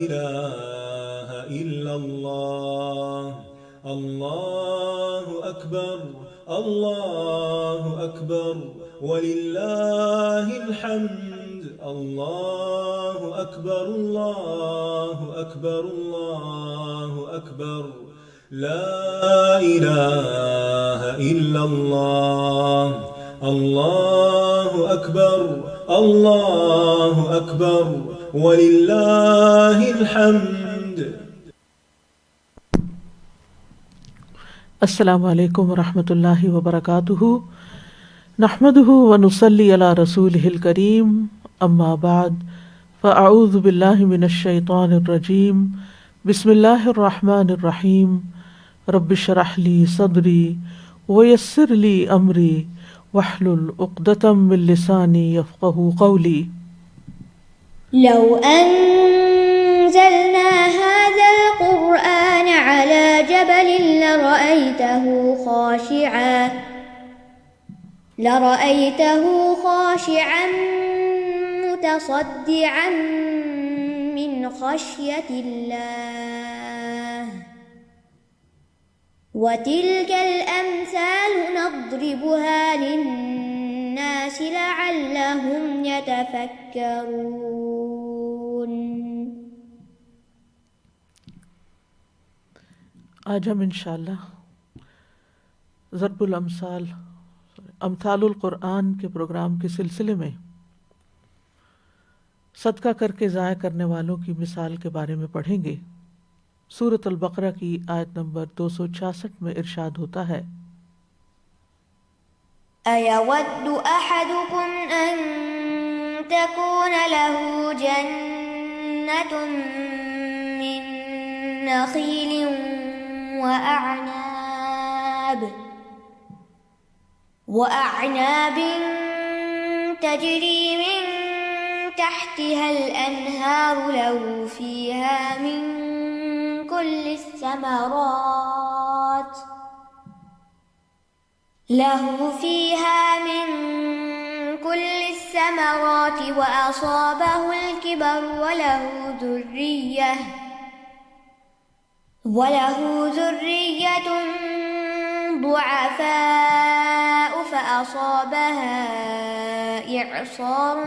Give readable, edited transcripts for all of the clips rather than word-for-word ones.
إله إلا الله الله أكبر الله أكبر ولله الحمد الله أكبر الله أكبر الله أكبر لا إله إلا الله الله أكبر الله أكبر ولله الحمد. السلام علیکم ورحمۃ اللہ وبرکاتہ، نحمده ونصلی علی رسولہ الکریم، اما بعد فاعوذ باللہ من الشیطان الرجیم، بسم اللہ الرحمن الرحیم، رب اشرح لی صدری ویسر لی امری واحلل عقدۃ من لسانی یفقهوا قولی۔ لو أنزلنا هذا القرآن على جبل لرأيته خاشعا متصدعا من خشية الله وتلك الأمثال نضربها للناس لعلهم يتفكرون۔ آج ہم انشاءاللہ ضرب الامثال امثال القرآن کے پروگرام کے سلسلے میں صدقہ کر کے ضائع کرنے والوں کی مثال کے بارے میں پڑھیں گے۔ سورۃ البقرہ کی آیت نمبر 266 میں ارشاد ہوتا ہے، أَيَوَدُّ أَحَدُكُمْ أَن تَكُونَ لَهُ جَنَّةٌ مِّن نَخِيلٍ وَأَعْنَابٍ تَجْرِي مِن تَحْتِهَا الْأَنْهَارُ له فيها من كل الثمرات وأصابه الكبر وله ذرية ضعفاء فأصابها إعصار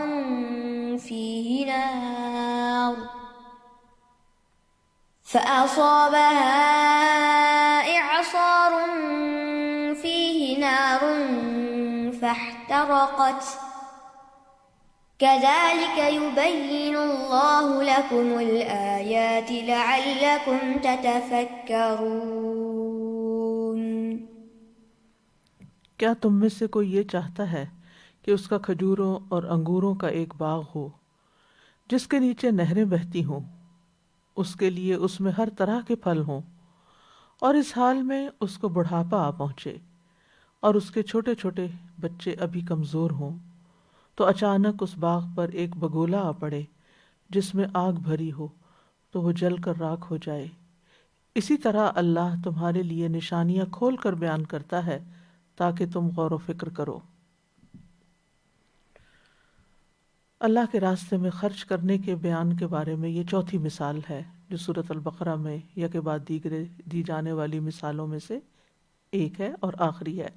فيه نار فاحترقت كذلك يبين الله لكم الآيات لعلكم تتفكرون۔ کیا تم میں سے کوئی یہ چاہتا ہے کہ اس کا کھجوروں اور انگوروں کا ایک باغ ہو جس کے نیچے نہریں بہتی ہوں، اس کے لیے اس میں ہر طرح کے پھل ہوں، اور اس حال میں اس کو بڑھاپا آ پہنچے اور اس کے چھوٹے چھوٹے بچے ابھی کمزور ہوں، تو اچانک اس باغ پر ایک بگولا آ پڑے جس میں آگ بھری ہو تو وہ جل کر راکھ ہو جائے۔ اسی طرح اللہ تمہارے لیے نشانیاں کھول کر بیان کرتا ہے تاکہ تم غور و فکر کرو۔ اللہ کے راستے میں خرچ کرنے کے بیان کے بارے میں یہ چوتھی مثال ہے جو سورۃ البقرہ میں یکے بعد دیگرے دی جانے والی مثالوں میں سے ایک ہے اور آخری ہے۔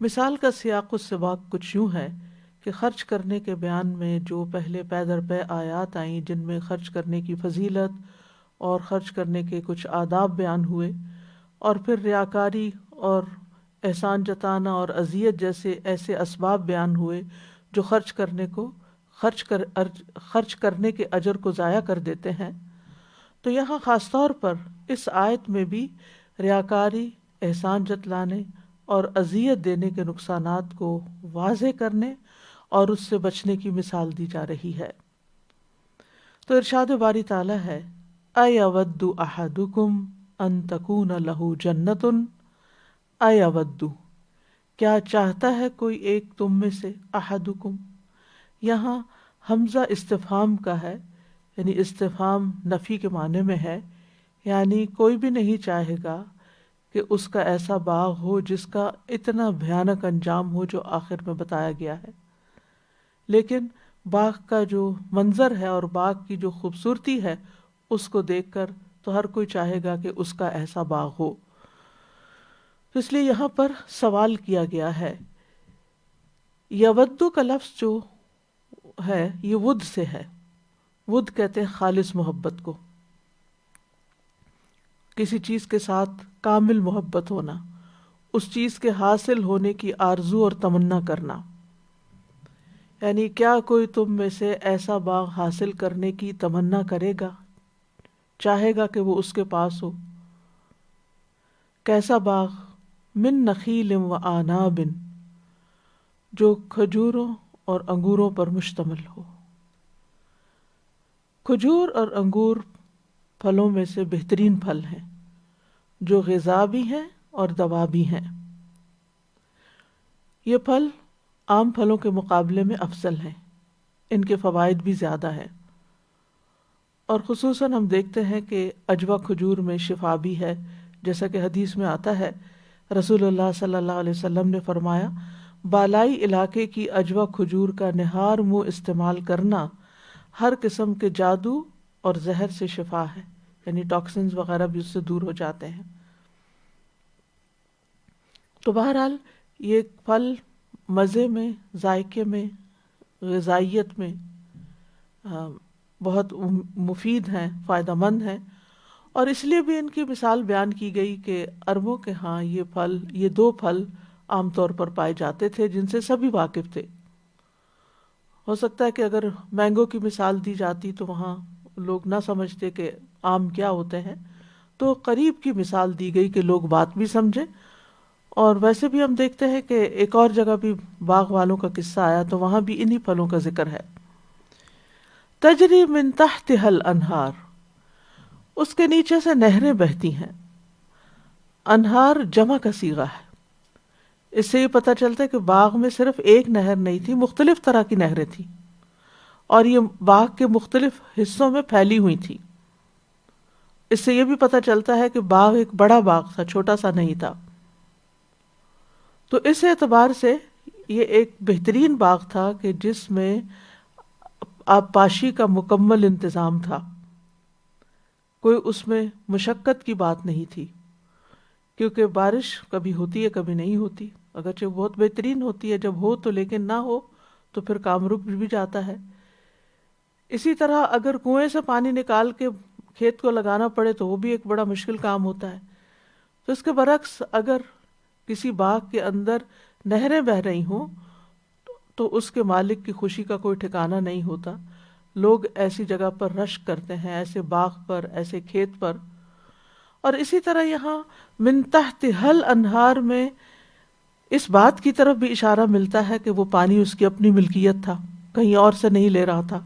مثال کا سیاق و سباق کچھ یوں ہے کہ خرچ کرنے کے بیان میں جو پہلے پے در پے آیات آئیں جن میں خرچ کرنے کی فضیلت اور خرچ کرنے کے کچھ آداب بیان ہوئے، اور پھر ریاکاری اور احسان جتانا اور اذیت جیسے ایسے اسباب بیان ہوئے جو خرچ کرنے کے اجر کو ضائع کر دیتے ہیں، تو یہاں خاص طور پر اس آیت میں بھی ریاکاری، احسان جتلانے اور اذیت دینے کے نقصانات کو واضح کرنے اور اس سے بچنے کی مثال دی جا رہی ہے۔ تو ارشاد باری تعالیٰ ہے، اَیَوَدُّ أَحَدُکُمْ أَن تَکُونَ لَهُ جَنَّةٌ، اَیَوَدُّ کیا چاہتا ہے کوئی ایک تم میں سے، احدکم یہاں حمزہ استفہام کا ہے، یعنی استفہام نفی کے معنی میں ہے، یعنی کوئی بھی نہیں چاہے گا کہ اس کا ایسا باغ ہو جس کا اتنا بھیانک انجام ہو جو آخر میں بتایا گیا ہے، لیکن باغ کا جو منظر ہے اور باغ کی جو خوبصورتی ہے اس کو دیکھ کر تو ہر کوئی چاہے گا کہ اس کا ایسا باغ ہو. تو اس لیے یہاں پر سوال کیا گیا ہے. یودو کا لفظ جو ہے یہ ود سے ہے. ود کہتے ہیں خالص محبت کو، کسی چیز کے ساتھ کامل محبت ہونا، اس چیز کے حاصل ہونے کی آرزو اور تمنا کرنا. یعنی کیا کوئی تم میں سے ایسا باغ حاصل کرنے کی تمنا کرے گا، چاہے گا کہ وہ اس کے پاس ہو؟ کیسا باغ؟ من نخیل و آناب، جو کھجوروں اور انگوروں پر مشتمل ہو. کھجور اور انگور پھلوں میں سے بہترین پھل ہیں جو غذا بھی ہیں اور دوا بھی ہیں. یہ پھل عام پھلوں کے مقابلے میں افضل ہیں، ان کے فوائد بھی زیادہ ہیں، اور خصوصاً ہم دیکھتے ہیں کہ عجوہ کھجور میں شفا بھی ہے. جیسا کہ حدیث میں آتا ہے، رسول اللہ صلی اللہ علیہ وسلم نے فرمایا، بالائی علاقے کی عجوہ کھجور کا نہار منہ استعمال کرنا ہر قسم کے جادو اور زہر سے شفا ہے، یعنی ٹاکسنز وغیرہ بھی اس سے دور ہو جاتے ہیں. تو بہرحال یہ پھل مزے میں، ذائقے میں، غذائیت میں بہت مفید ہیں، فائدہ مند ہیں. اور اس لیے بھی ان کی مثال بیان کی گئی کہ عربوں کے ہاں یہ دو پھل عام طور پر پائے جاتے تھے جن سے سبھی واقف تھے. ہو سکتا ہے کہ اگر مینگو کی مثال دی جاتی تو وہاں لوگ نہ سمجھتے کہ آم کیا ہوتے ہیں، تو قریب کی مثال دی گئی کہ لوگ بات بھی سمجھیں. اور ویسے بھی ہم دیکھتے ہیں کہ ایک اور جگہ بھی باغ والوں کا قصہ آیا تو وہاں بھی انہی پھلوں کا ذکر ہے. تجری من تحتها الانہار، اس کے نیچے سے نہریں بہتی ہیں. انہار جمع کا صیغہ ہے. اس سے یہ پتہ چلتا ہے کہ باغ میں صرف ایک نہر نہیں تھی، مختلف طرح کی نہریں تھیں، اور یہ باغ کے مختلف حصوں میں پھیلی ہوئی تھی. اس سے یہ بھی پتہ چلتا ہے کہ باغ ایک بڑا باغ تھا، چھوٹا سا نہیں تھا. تو اس اعتبار سے یہ ایک بہترین باغ تھا کہ جس میں آبپاشی کا مکمل انتظام تھا. کوئی اس میں مشقت کی بات نہیں تھی، کیونکہ بارش کبھی ہوتی ہے کبھی نہیں ہوتی، اگرچہ بہت بہترین ہوتی ہے جب ہو تو، لیکن نہ ہو تو پھر کام رک بھی جاتا ہے. اسی طرح اگر کنویں سے پانی نکال کے کھیت کو لگانا پڑے تو وہ بھی ایک بڑا مشکل کام ہوتا ہے. تو اس کے برعکس اگر کسی باغ کے اندر نہریں بہہ رہی ہوں تو اس کے مالک کی خوشی کا کوئی ٹھکانہ نہیں ہوتا. لوگ ایسی جگہ پر رشک کرتے ہیں، ایسے باغ پر، ایسے کھیت پر. اور اسی طرح یہاں من تحت ہل انہار میں اس بات کی طرف بھی اشارہ ملتا ہے کہ وہ پانی اس کی اپنی ملکیت تھا، کہیں اور سے نہیں لے رہا تھا.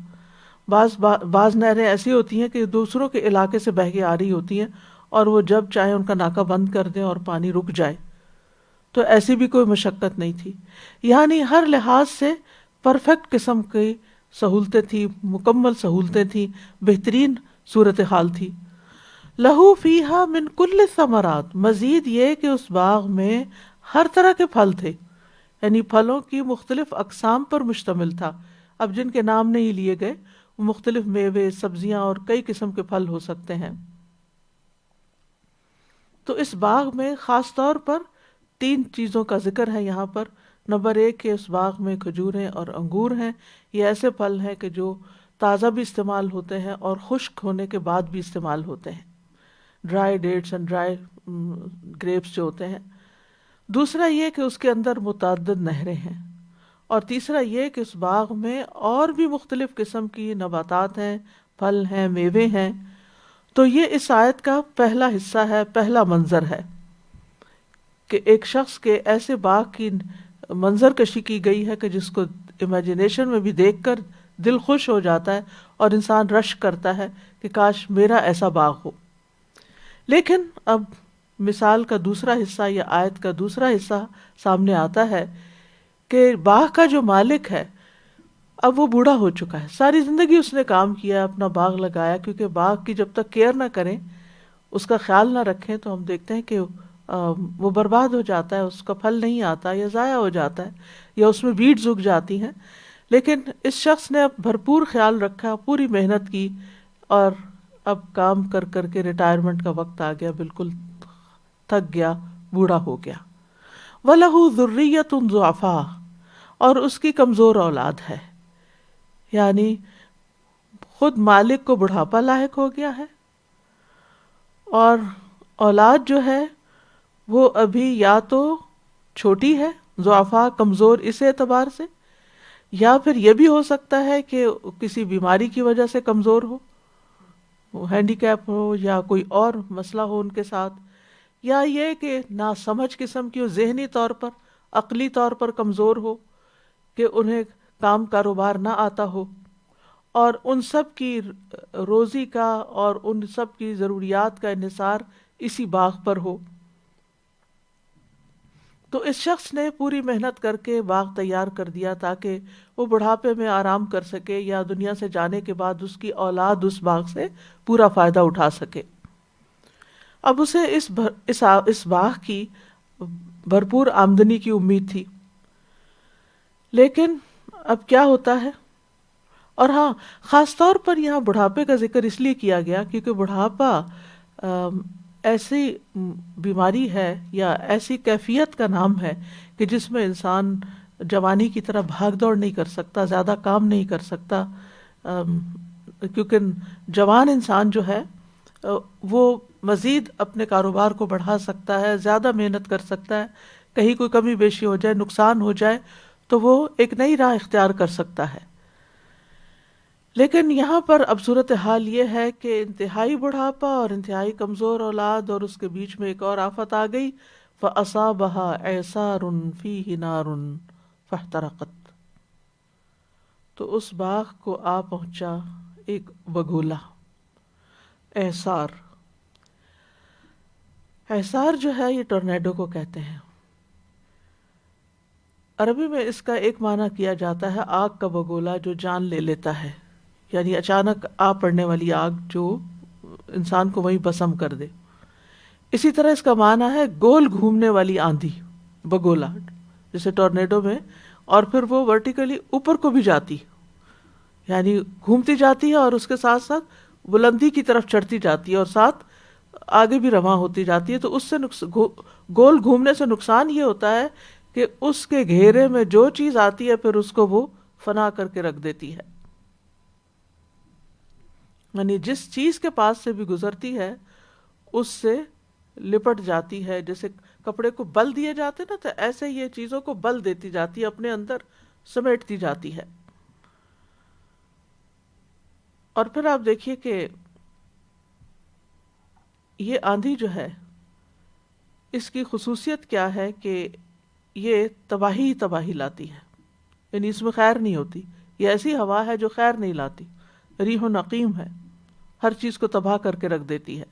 بعض نہریں ایسی ہوتی ہیں کہ دوسروں کے علاقے سے بہہ کے آ رہی ہوتی ہیں اور وہ جب چاہیں ان کا ناکہ بند کر دیں اور پانی رک جائے. تو ایسی بھی کوئی مشقت نہیں تھی. یعنی ہر لحاظ سے پرفیکٹ قسم کی سہولتیں تھی، مکمل سہولتیں تھیں، بہترین صورتحال تھی. لہو فیہا من کل الثمرات، مزید یہ کہ اس باغ میں ہر طرح کے پھل تھے، یعنی پھلوں کی مختلف اقسام پر مشتمل تھا. اب جن کے نام نہیں لیے گئے وہ مختلف میوے، سبزیاں اور کئی قسم کے پھل ہو سکتے ہیں. تو اس باغ میں خاص طور پر 3 چیزوں کا ذکر ہے یہاں پر. نمبر 1 کہ اس باغ میں کھجوریں اور انگور ہیں. یہ ایسے پھل ہیں کہ جو تازہ بھی استعمال ہوتے ہیں اور خشک ہونے کے بعد بھی استعمال ہوتے ہیں، dry dates and dry grapes جو ہوتے ہیں. دوسرا یہ کہ اس کے اندر متعدد نہریں ہیں. اور تیسرا یہ کہ اس باغ میں اور بھی مختلف قسم کی نباتات ہیں، پھل ہیں، میوے ہیں. تو یہ اس آیت کا پہلا حصہ ہے، پہلا منظر ہے کہ ایک شخص کے ایسے باغ کی منظر کشی کی گئی ہے کہ جس کو امیجنیشن میں بھی دیکھ کر دل خوش ہو جاتا ہے اور انسان رشک کرتا ہے کہ کاش میرا ایسا باغ ہو. لیکن اب مثال کا دوسرا حصہ یا آیت کا دوسرا حصہ سامنے آتا ہے کہ باغ کا جو مالک ہے اب وہ بوڑھا ہو چکا ہے. ساری زندگی اس نے کام کیا، اپنا باغ لگایا، کیونکہ باغ کی جب تک کیئر نہ کریں، اس کا خیال نہ رکھیں تو ہم دیکھتے ہیں کہ وہ برباد ہو جاتا ہے، اس کا پھل نہیں آتا یا ضائع ہو جاتا ہے یا اس میں ویڈز اگ جاتی ہیں. لیکن اس شخص نے اب بھرپور خیال رکھا، پوری محنت کی، اور اب کام کر کر کے ریٹائرمنٹ کا وقت آ گیا، بالکل تھک گیا، بوڑھا ہو گیا۔ وَلَهُ ذُرِّيَّةٌ ضُعَفَاء، اور اس کی کمزور اولاد ہے، یعنی خود مالک کو بڑھاپا لاحق ہو گیا ہے، اور اولاد جو ہے وہ ابھی یا تو چھوٹی ہے، ضعفاء کمزور اس اعتبار سے، یا پھر یہ بھی ہو سکتا ہے کہ کسی بیماری کی وجہ سے کمزور ہو، ہینڈی کیپ ہو یا کوئی اور مسئلہ ہو ان کے ساتھ، یا یہ کہ ناسمجھ قسم کی ہو، ذہنی طور پر، عقلی طور پر کمزور ہو کہ انہیں کام کاروبار نہ آتا ہو، اور ان سب کی روزی کا اور ان سب کی ضروریات کا انحصار اسی باغ پر ہو۔ تو اس شخص نے پوری محنت کر کے باغ تیار کر دیا تاکہ وہ بڑھاپے میں آرام کر سکے، یا دنیا سے جانے کے بعد اس کی اولاد اس باغ سے پورا فائدہ اٹھا سکے۔ اب اسے اس باغ کی بھرپور آمدنی کی امید تھی، لیکن اب کیا ہوتا ہے؟ اور ہاں، خاص طور پر یہاں بڑھاپے کا ذکر اس لیے کیا گیا کیونکہ بڑھاپا ایسی بیماری ہے یا ایسی کیفیت کا نام ہے کہ جس میں انسان جوانی کی طرح بھاگ دوڑ نہیں کر سکتا، زیادہ کام نہیں کر سکتا، کیونکہ جوان انسان جو ہے وہ مزید اپنے کاروبار کو بڑھا سکتا ہے، زیادہ محنت کر سکتا ہے، کہیں کوئی کمی بیشی ہو جائے، نقصان ہو جائے تو وہ ایک نئی راہ اختیار کر سکتا ہے۔ لیکن یہاں پر اب صورتحال یہ ہے کہ انتہائی بڑھاپا اور انتہائی کمزور اولاد، اور اس کے بیچ میں ایک اور آفت آ گئی، فَأَصَابَهَا إِعْصَارٌ فِيهِ نَارٌ فَاحْتَرَقَتْ، تو اس باغ کو آ پہنچا ایک بگولا، اعصار۔ اعصار جو ہے یہ ٹورنیڈو کو کہتے ہیں۔ عربی میں اس کا ایک معنی کیا جاتا ہے آگ کا بگولا جو جان لے لیتا ہے، یعنی اچانک آ پڑنے والی آگ جو انسان کو وہیں بسم کر دے۔ اسی طرح اس کا معنی ہے گول گھومنے والی آندھی، بگولا جیسے ٹورنیڈو میں، اور پھر وہ ورٹیکلی اوپر کو بھی جاتی، یعنی گھومتی جاتی ہے اور اس کے ساتھ ساتھ بلندی کی طرف چڑھتی جاتی ہے اور ساتھ آگے بھی رواں ہوتی جاتی ہے۔ تو اس سے گول گھومنے سے نقصان یہ ہوتا ہے کہ اس کے گھیرے میں جو چیز آتی ہے پھر اس کو وہ فنا کر کے رکھ دیتی ہے، یعنی جس چیز کے پاس سے بھی گزرتی ہے اس سے لپٹ جاتی ہے، جیسے کپڑے کو بل دیے جاتے نا، تو ایسے یہ چیزوں کو بل دیتی جاتی ہے، اپنے اندر سمیٹتی جاتی ہے۔ اور پھر آپ دیکھیے کہ یہ آندھی جو ہے اس کی خصوصیت کیا ہے کہ یہ تباہی تباہی لاتی ہے، یعنی اس میں خیر نہیں ہوتی، یہ ایسی ہوا ہے جو خیر نہیں لاتی، ریح و نقیم ہے، ہر چیز کو تباہ کر کے رکھ دیتی ہے۔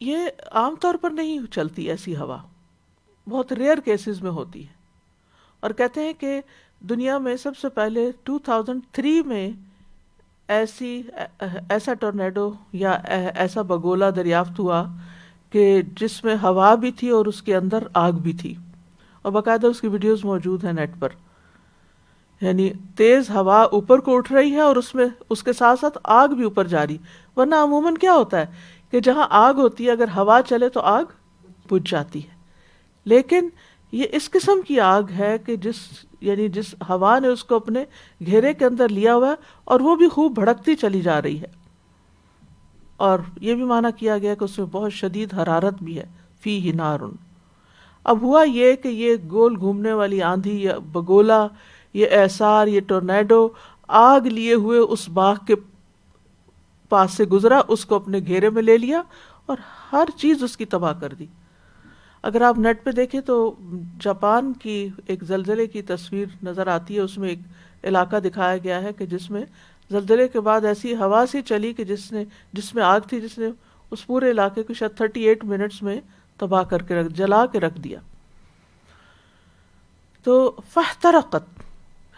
یہ عام طور پر نہیں چلتی ایسی ہوا، بہت ریئر کیسز میں ہوتی ہے، اور کہتے ہیں کہ دنیا میں سب سے پہلے 2003 میں ایسا ٹورنیڈو یا ایسا بگولا دریافت ہوا کہ جس میں ہوا بھی تھی اور اس کے اندر آگ بھی تھی، اور باقاعدہ اس کی ویڈیوز موجود ہیں نیٹ پر، یعنی تیز ہوا اوپر کو اٹھ رہی ہے اور اس میں اس کے ساتھ ساتھ آگ بھی اوپر جا رہی، ورنہ عموماً کیا ہوتا ہے کہ جہاں آگ ہوتی ہے اگر ہوا چلے تو آگ بجھ جاتی ہے، لیکن یہ اس قسم کی آگ ہے کہ جس ہوا نے اس کو اپنے گھیرے کے اندر لیا ہوا ہے اور وہ بھی خوب بھڑکتی چلی جا رہی ہے، اور یہ بھی معنی کیا گیا کہ اس میں بہت شدید حرارت بھی ہے، فیہ نار۔ اب ہوا یہ کہ یہ گول گھومنے والی آندھی، یہ بگولا، یہ اعصار، یہ ٹورنیڈو آگ لیے ہوئے اس باغ کے پاس سے گزرا، اس کو اپنے گھیرے میں لے لیا اور ہر چیز اس کی تباہ کر دی۔ اگر آپ نیٹ پہ دیکھیں تو جاپان کی ایک زلزلے کی تصویر نظر آتی ہے، اس میں ایک علاقہ دکھایا گیا ہے کہ جس میں زلزلے کے بعد ایسی ہوا سی چلی کہ جس میں آگ تھی، جس نے اس پورے علاقے کو شاید 38 منٹس میں تباہ کر کے جلا کے رکھ دیا۔ تو فاحترقت،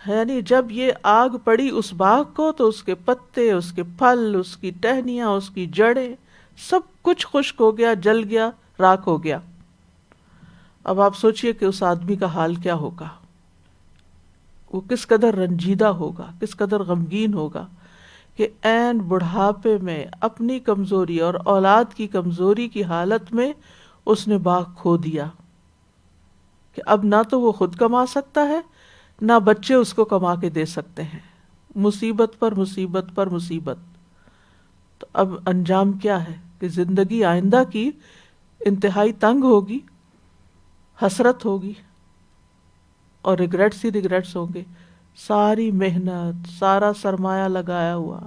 یعنی جب یہ آگ پڑی اس باغ کو تو اس کے پتے، اس کے پھل، اس کی ٹہنیاں، اس کی جڑیں، سب کچھ خشک ہو گیا، جل گیا، راکھ ہو گیا۔ اب آپ سوچئے کہ اس آدمی کا حال کیا ہوگا، وہ کس قدر رنجیدہ ہوگا، کس قدر غمگین ہوگا کہ عین بڑھاپے میں اپنی کمزوری اور اولاد کی کمزوری کی حالت میں اس نے باغ کھو دیا، کہ اب نہ تو وہ خود کما سکتا ہے نہ بچے اس کو کما کے دے سکتے ہیں، مصیبت پر مصیبت پر مصیبت۔ تو اب انجام کیا ہے کہ زندگی آئندہ کی انتہائی تنگ ہوگی، حسرت ہوگی اور ریگریٹس ہی ریگریٹس ہوں گے۔ ساری محنت، سارا سرمایہ لگایا ہوا،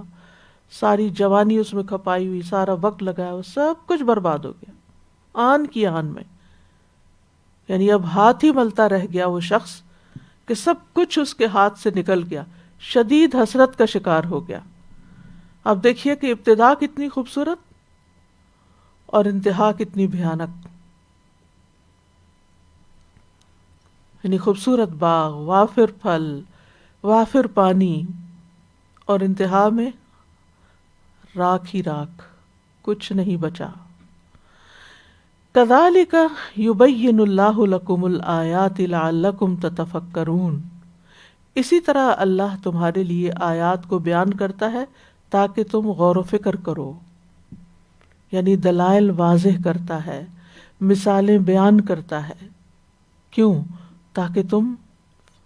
ساری جوانی اس میں کھپائی ہوئی، سارا وقت لگایا ہوا، سب کچھ برباد ہو گیا آن کی آن میں۔ یعنی اب ہاتھ ہی ملتا رہ گیا وہ شخص کہ سب کچھ اس کے ہاتھ سے نکل گیا، شدید حسرت کا شکار ہو گیا۔ اب دیکھیے کہ ابتدا کتنی خوبصورت اور انتہا کتنی بھیانک۔ یعنی خوبصورت باغ، وافر پھل، وافر پانی، اور انتہا میں راکھ ہی راکھ، کچھ نہیں بچا۔ كَذَلِكَ يُبَيِّنُ اللَّهُ لَكُمُ الْآيَاتِ لَعَلَّكُمْ تَتَفَكَّرُونَ، اسی طرح اللہ تمہارے لیے آیات کو بیان کرتا ہے تاکہ تم غور و فکر کرو، یعنی دلائل واضح کرتا ہے، مثالیں بیان کرتا ہے۔ کیوں؟ تاکہ تم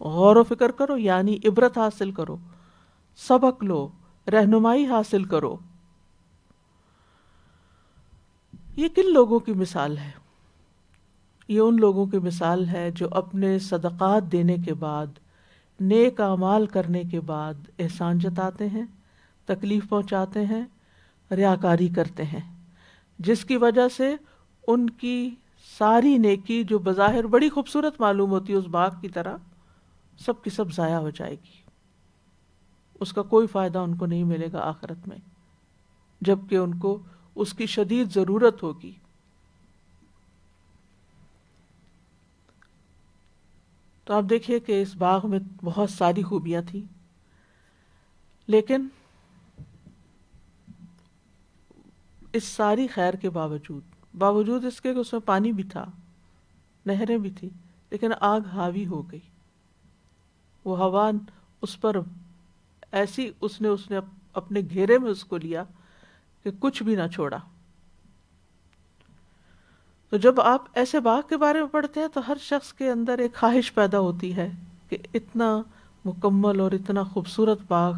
غور و فکر کرو، یعنی عبرت حاصل کرو، سبق لو، رہنمائی حاصل کرو۔ یہ کن لوگوں کی مثال ہے؟ یہ ان لوگوں کی مثال ہے جو اپنے صدقات دینے کے بعد، نیک اعمال کرنے کے بعد احسان جتاتے ہیں، تکلیف پہنچاتے ہیں، ریاکاری کرتے ہیں، جس کی وجہ سے ان کی ساری نیکی جو بظاہر بڑی خوبصورت معلوم ہوتی ہے اس باغ کی طرح، سب کی سب ضائع ہو جائے گی، اس کا کوئی فائدہ ان کو نہیں ملے گا آخرت میں، جبکہ ان کو اس کی شدید ضرورت ہوگی۔ تو آپ دیکھیے کہ اس باغ میں بہت ساری خوبیاں تھیں، لیکن اس ساری خیر کے باوجود اس کے کہ اس میں پانی بھی تھا، نہریں بھی تھی، لیکن آگ حاوی ہو گئی۔ وہ ہوا اس پر ایسی اس نے اپنے گھیرے میں اس کو لیا کہ کچھ بھی نہ چھوڑا۔ تو جب آپ ایسے باغ کے بارے میں پڑھتے ہیں تو ہر شخص کے اندر ایک خواہش پیدا ہوتی ہے کہ اتنا مکمل اور اتنا خوبصورت باغ،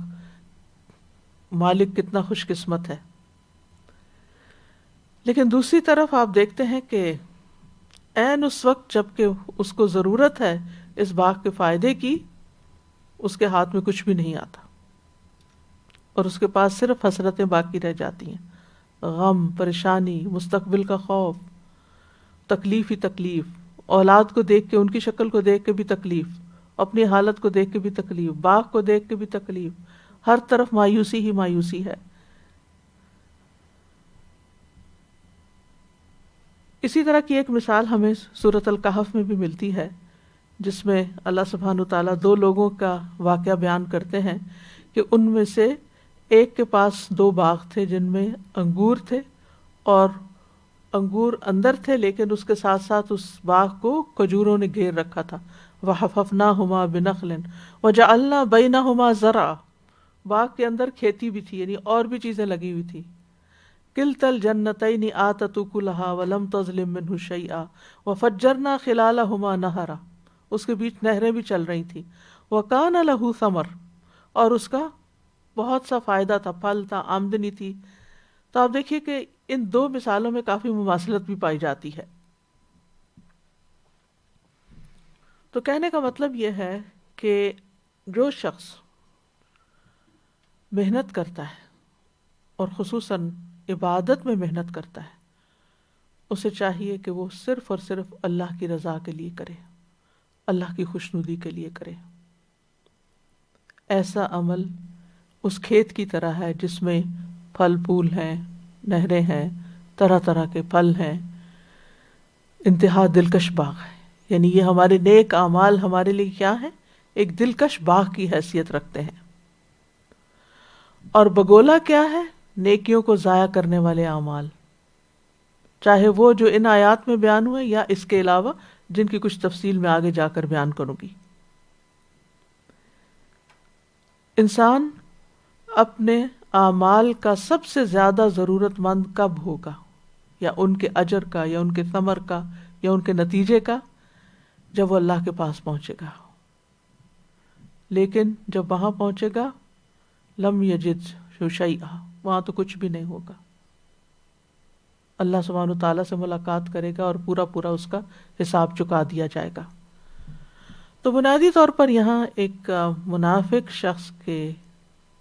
مالک کتنا خوش قسمت ہے۔ لیکن دوسری طرف آپ دیکھتے ہیں کہ عین اس وقت جب کہ اس کو ضرورت ہے اس باغ کے فائدے کی، اس کے ہاتھ میں کچھ بھی نہیں آتا، اور اس کے پاس صرف حسرتیں باقی رہ جاتی ہیں، غم، پریشانی، مستقبل کا خوف، تکلیف ہی تکلیف، اولاد کو دیکھ کے، ان کی شکل کو دیکھ کے بھی تکلیف، اپنی حالت کو دیکھ کے بھی تکلیف، باغ کو دیکھ کے بھی تکلیف، ہر طرف مایوسی ہی مایوسی ہے۔ اسی طرح کی ایک مثال ہمیں سورۃ الکہف میں بھی ملتی ہے، جس میں اللہ سبحانہ وتعالیٰ دو لوگوں کا واقعہ بیان کرتے ہیں کہ ان میں سے ایک کے پاس دو باغ تھے جن میں انگور تھے، اور انگور اندر تھے لیکن اس کے ساتھ ساتھ اس باغ کو کھجوروں نے گھیر رکھا تھا۔ وَحَفَفْنَاهُمَا بِنَخْلٍ وَجَعَلْنَا بَيْنَهُمَا زَرْعًا، باغ کے اندر کھیتی بھی تھی، یعنی اور بھی چیزیں لگی ہوئی تھی۔ كِلْتَا الْجَنَّتَيْنِ آتَتْ أُكُلَهَا وَلَمْ تَظْلِم مِّنْهُ شَيْئًا وَفَجَّرْنَا خِلَالَهُمَا نَهَرًا، اس کے بیچ نہریں بھی چل رہی تھی۔ وَكَانَ لَهُ ثَمَرٌ، اور اس کا بہت سا فائدہ تھا، پھل تھا، آمدنی تھی۔ تو آپ دیکھیے کہ ان دو مثالوں میں کافی مماثلت بھی پائی جاتی ہے۔ تو کہنے کا مطلب یہ ہے کہ جو شخص محنت کرتا ہے اور خصوصاً عبادت میں محنت کرتا ہے، اسے چاہیے کہ وہ صرف اور صرف اللہ کی رضا کے لیے کرے، اللہ کی خوشنودی کے لیے کرے۔ ایسا عمل اس کھیت کی طرح ہے جس میں پھل پھول ہیں، نہریں ہیں، طرح طرح کے پھل ہیں، انتہا دلکش باغ ہے۔ یعنی یہ ہمارے نیک اعمال ہمارے لیے کیا ہے؟ ایک دلکش باغ کی حیثیت رکھتے ہیں۔ اور بگولا کیا ہے؟ نیکیوں کو ضائع کرنے والے اعمال، چاہے وہ جو ان آیات میں بیان ہوئے یا اس کے علاوہ جن کی کچھ تفصیل میں آگے جا کر بیان کروں گی۔ انسان اپنے اعمال کا سب سے زیادہ ضرورت مند کب ہوگا، یا ان کے اجر کا، یا ان کے ثمر کا، یا ان کے نتیجے کا؟ جب وہ اللہ کے پاس پہنچے گا۔ لیکن جب وہاں پہنچے گا لم یجد شیئا، وہاں تو کچھ بھی نہیں ہوگا۔ اللہ سبحانہ وتعالیٰ سے ملاقات کرے گا اور پورا پورا اس کا حساب چکا دیا جائے گا۔ تو بنیادی طور پر یہاں ایک منافق شخص کے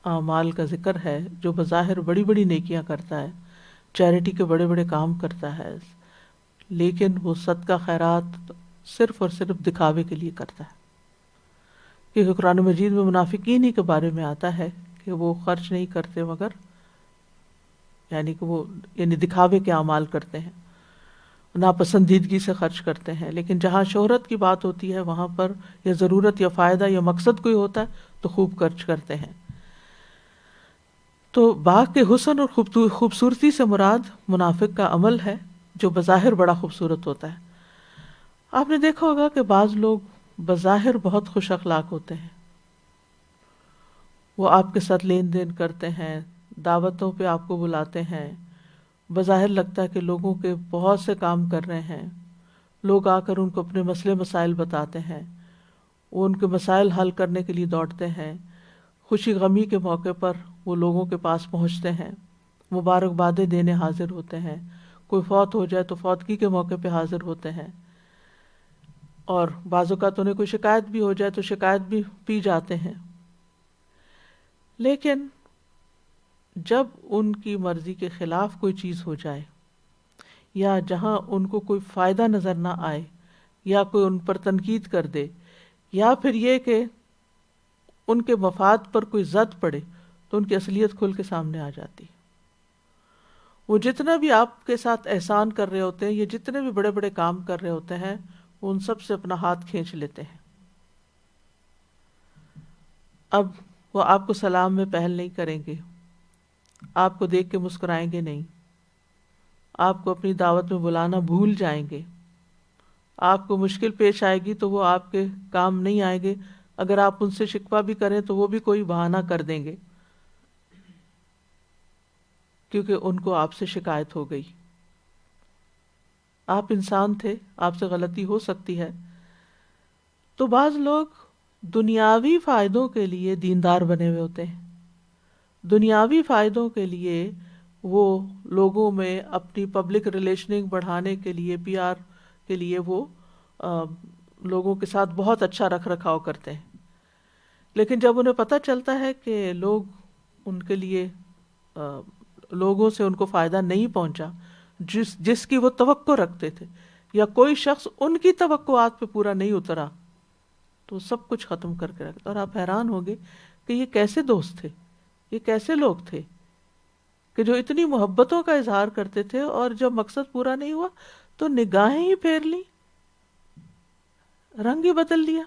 اعمال کا ذکر ہے جو بظاہر بڑی بڑی نیکیاں کرتا ہے، چیریٹی کے بڑے بڑے کام کرتا ہے، لیکن وہ صدقہ خیرات صرف اور صرف دکھاوے کے لیے کرتا ہے۔ کیونکہ قرآن مجید میں منافقین ہی کے بارے میں آتا ہے کہ وہ خرچ نہیں کرتے مگر یعنی دکھاوے کے اعمال کرتے ہیں، ناپسندیدگی سے خرچ کرتے ہیں، لیکن جہاں شہرت کی بات ہوتی ہے وہاں پر یا ضرورت یا فائدہ یا مقصد کوئی ہوتا ہے تو خوب خرچ کرتے ہیں۔ تو باغ کے حسن اور خوبصورتی سے مراد منافق کا عمل ہے جو بظاہر بڑا خوبصورت ہوتا ہے۔ آپ نے دیکھا ہوگا کہ بعض لوگ بظاہر بہت خوش اخلاق ہوتے ہیں، وہ آپ کے ساتھ لین دین کرتے ہیں، دعوتوں پہ آپ کو بلاتے ہیں، بظاہر لگتا ہے کہ لوگوں کے بہت سے کام کر رہے ہیں، لوگ آ کر ان کو اپنے مسئلے مسائل بتاتے ہیں، وہ ان کے مسائل حل کرنے کے لیے دوڑتے ہیں، خوشی غمی کے موقع پر وہ لوگوں کے پاس پہنچتے ہیں، مبارکبادیں دینے حاضر ہوتے ہیں، کوئی فوت ہو جائے تو فوتگی کے موقع پہ حاضر ہوتے ہیں، اور بعض اوقات انہیں کوئی شکایت بھی ہو جائے تو شکایت بھی پی جاتے ہیں۔ لیکن جب ان کی مرضی کے خلاف کوئی چیز ہو جائے، یا جہاں ان کو کوئی فائدہ نظر نہ آئے، یا کوئی ان پر تنقید کر دے، یا پھر یہ کہ ان کے مفاد پر کوئی زد پڑے، تو ان کی اصلیت کھل کے سامنے آ جاتی۔ وہ جتنا بھی آپ کے ساتھ احسان کر رہے ہوتے ہیں، یا جتنے بھی بڑے بڑے کام کر رہے ہوتے ہیں، وہ ان سب سے اپنا ہاتھ کھینچ لیتے ہیں۔ اب وہ آپ کو سلام میں پہل نہیں کریں گے، آپ کو دیکھ کے مسکرائیں گے نہیں، آپ کو اپنی دعوت میں بلانا بھول جائیں گے، آپ کو مشکل پیش آئے گی تو وہ آپ کے کام نہیں آئیں گے، اگر آپ ان سے شکوہ بھی کریں تو وہ بھی کوئی بہانہ کر دیں گے، کیونکہ ان کو آپ سے شکایت ہو گئی۔ آپ انسان تھے، آپ سے غلطی ہو سکتی ہے۔ تو بعض لوگ دنیاوی فائدوں کے لیے دیندار بنے ہوئے ہوتے ہیں، دنیاوی فائدوں کے لیے وہ لوگوں میں اپنی پبلک ریلیشننگ بڑھانے کے لیے، پی آر کے لیے وہ لوگوں کے ساتھ بہت اچھا رکھ رکھاؤ کرتے ہیں، لیکن جب انہیں پتہ چلتا ہے کہ لوگ ان کے لیے لوگوں سے ان کو فائدہ نہیں پہنچا جس کی وہ توقع رکھتے تھے، یا کوئی شخص ان کی توقعات پہ پورا نہیں اترا، تو سب کچھ ختم کر کے رکھتا۔ اور آپ حیران ہوگے کہ یہ کیسے دوست تھے، یہ کیسے لوگ تھے کہ جو اتنی محبتوں کا اظہار کرتے تھے، اور جب مقصد پورا نہیں ہوا تو نگاہیں ہی پھیر لیں، رنگ ہی بدل دیا۔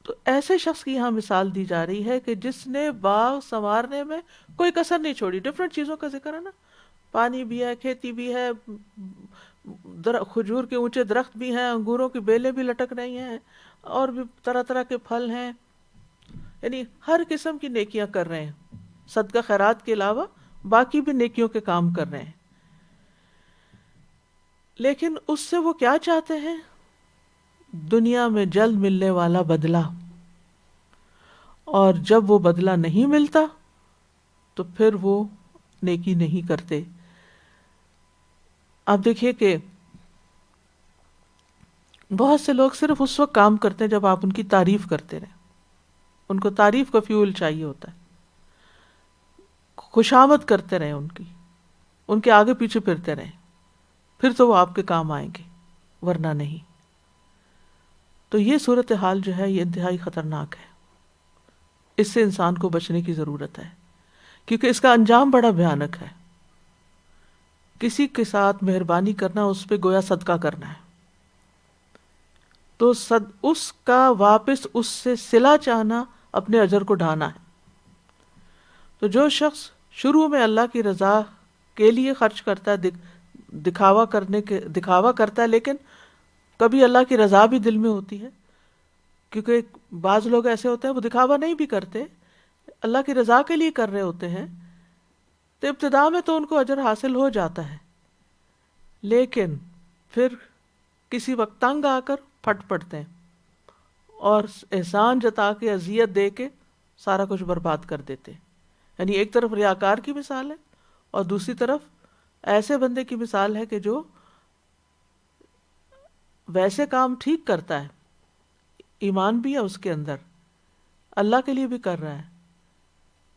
تو ایسے شخص کی یہاں مثال دی جا رہی ہے کہ جس نے باغ سنوارنے میں کوئی کسر نہیں چھوڑی۔ ڈفرینٹ چیزوں کا ذکر ہے نا، پانی بھی ہے، کھیتی بھی ہے، کھجور کے اونچے درخت بھی ہیں، انگوروں کی بیلیں بھی لٹک رہی ہیں، اور بھی طرح طرح کے پھل ہیں، یعنی ہر قسم کی نیکیاں کر رہے ہیں، صدقہ خیرات کے علاوہ باقی بھی نیکیوں کے کام کر رہے ہیں۔ لیکن اس سے وہ کیا چاہتے ہیں؟ دنیا میں جلد ملنے والا بدلہ، اور جب وہ بدلہ نہیں ملتا تو پھر وہ نیکی نہیں کرتے۔ آپ دیکھیے کہ بہت سے لوگ صرف اس وقت کام کرتے ہیں جب آپ ان کی تعریف کرتے رہیں، ان کو تعریف کا فیول چاہیے ہوتا ہے، خوشامد کرتے رہیں، ان کے آگے پیچھے پھرتے رہیں، پھر تو وہ آپ کے کام آئیں گے، ورنہ نہیں۔ تو یہ صورتحال جو ہے یہ انتہائی خطرناک ہے، اس سے انسان کو بچنے کی ضرورت ہے، کیونکہ اس کا انجام بڑا بھیانک ہے۔ کسی کے ساتھ مہربانی کرنا اس پہ گویا صدقہ کرنا ہے، تو اس کا واپس اس سے صلہ چاہنا، اپنے اجر کو ڈھانا ہے۔ تو جو شخص شروع میں اللہ کی رضا کے لیے خرچ کرتا ہے، دکھاوا کرتا ہے، لیکن کبھی اللہ کی رضا بھی دل میں ہوتی ہے، کیونکہ بعض لوگ ایسے ہوتے ہیں وہ دکھاوا نہیں بھی کرتے، اللہ کی رضا کے لیے کر رہے ہوتے ہیں، تو ابتدا میں تو ان کو اجر حاصل ہو جاتا ہے، لیکن پھر کسی وقت تنگ آ کر پھٹ پڑتے ہیں اور احسان جتا کے اذیت دے کے سارا کچھ برباد کر دیتے ہیں۔ یعنی ایک طرف ریاکار کی مثال ہے اور دوسری طرف ایسے بندے کی مثال ہے کہ جو ویسے کام ٹھیک کرتا ہے، ایمان بھی ہے اس کے اندر، اللہ کے لیے بھی کر رہا ہے،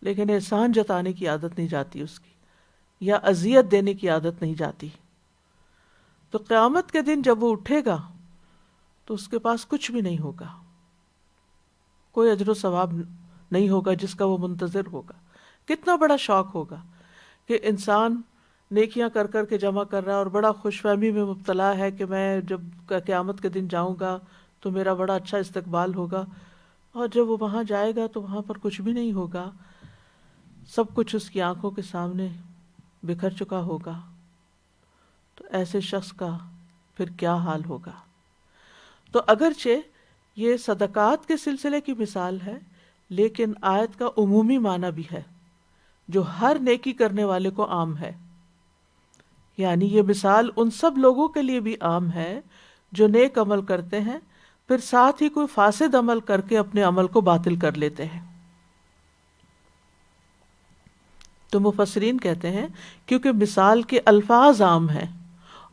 لیکن احسان جتانے کی عادت نہیں جاتی اس کی، یا اذیت دینے کی عادت نہیں جاتی۔ تو قیامت کے دن جب وہ اٹھے گا تو اس کے پاس کچھ بھی نہیں ہوگا، کوئی اجر و ثواب نہیں ہوگا جس کا وہ منتظر ہوگا۔ کتنا بڑا شوق ہوگا کہ انسان نیکیاں کر کر کے جمع کر رہا ہے اور بڑا خوش فہمی میں مبتلا ہے کہ میں جب قیامت کے دن جاؤں گا تو میرا بڑا اچھا استقبال ہوگا، اور جب وہ وہاں جائے گا تو وہاں پر کچھ بھی نہیں ہوگا، سب کچھ اس کی آنکھوں کے سامنے بکھر چکا ہوگا۔ تو ایسے شخص کا پھر کیا حال ہوگا؟ تو اگرچہ یہ صدقات کے سلسلے کی مثال ہے، لیکن آیت کا عمومی معنی بھی ہے جو ہر نیکی کرنے والے کو عام ہے، یعنی یہ مثال ان سب لوگوں کے لیے بھی عام ہے جو نیک عمل کرتے ہیں پھر ساتھ ہی کوئی فاسد عمل کر کے اپنے عمل کو باطل کر لیتے ہیں۔ تو مفسرین کہتے ہیں کیونکہ مثال کے الفاظ عام ہیں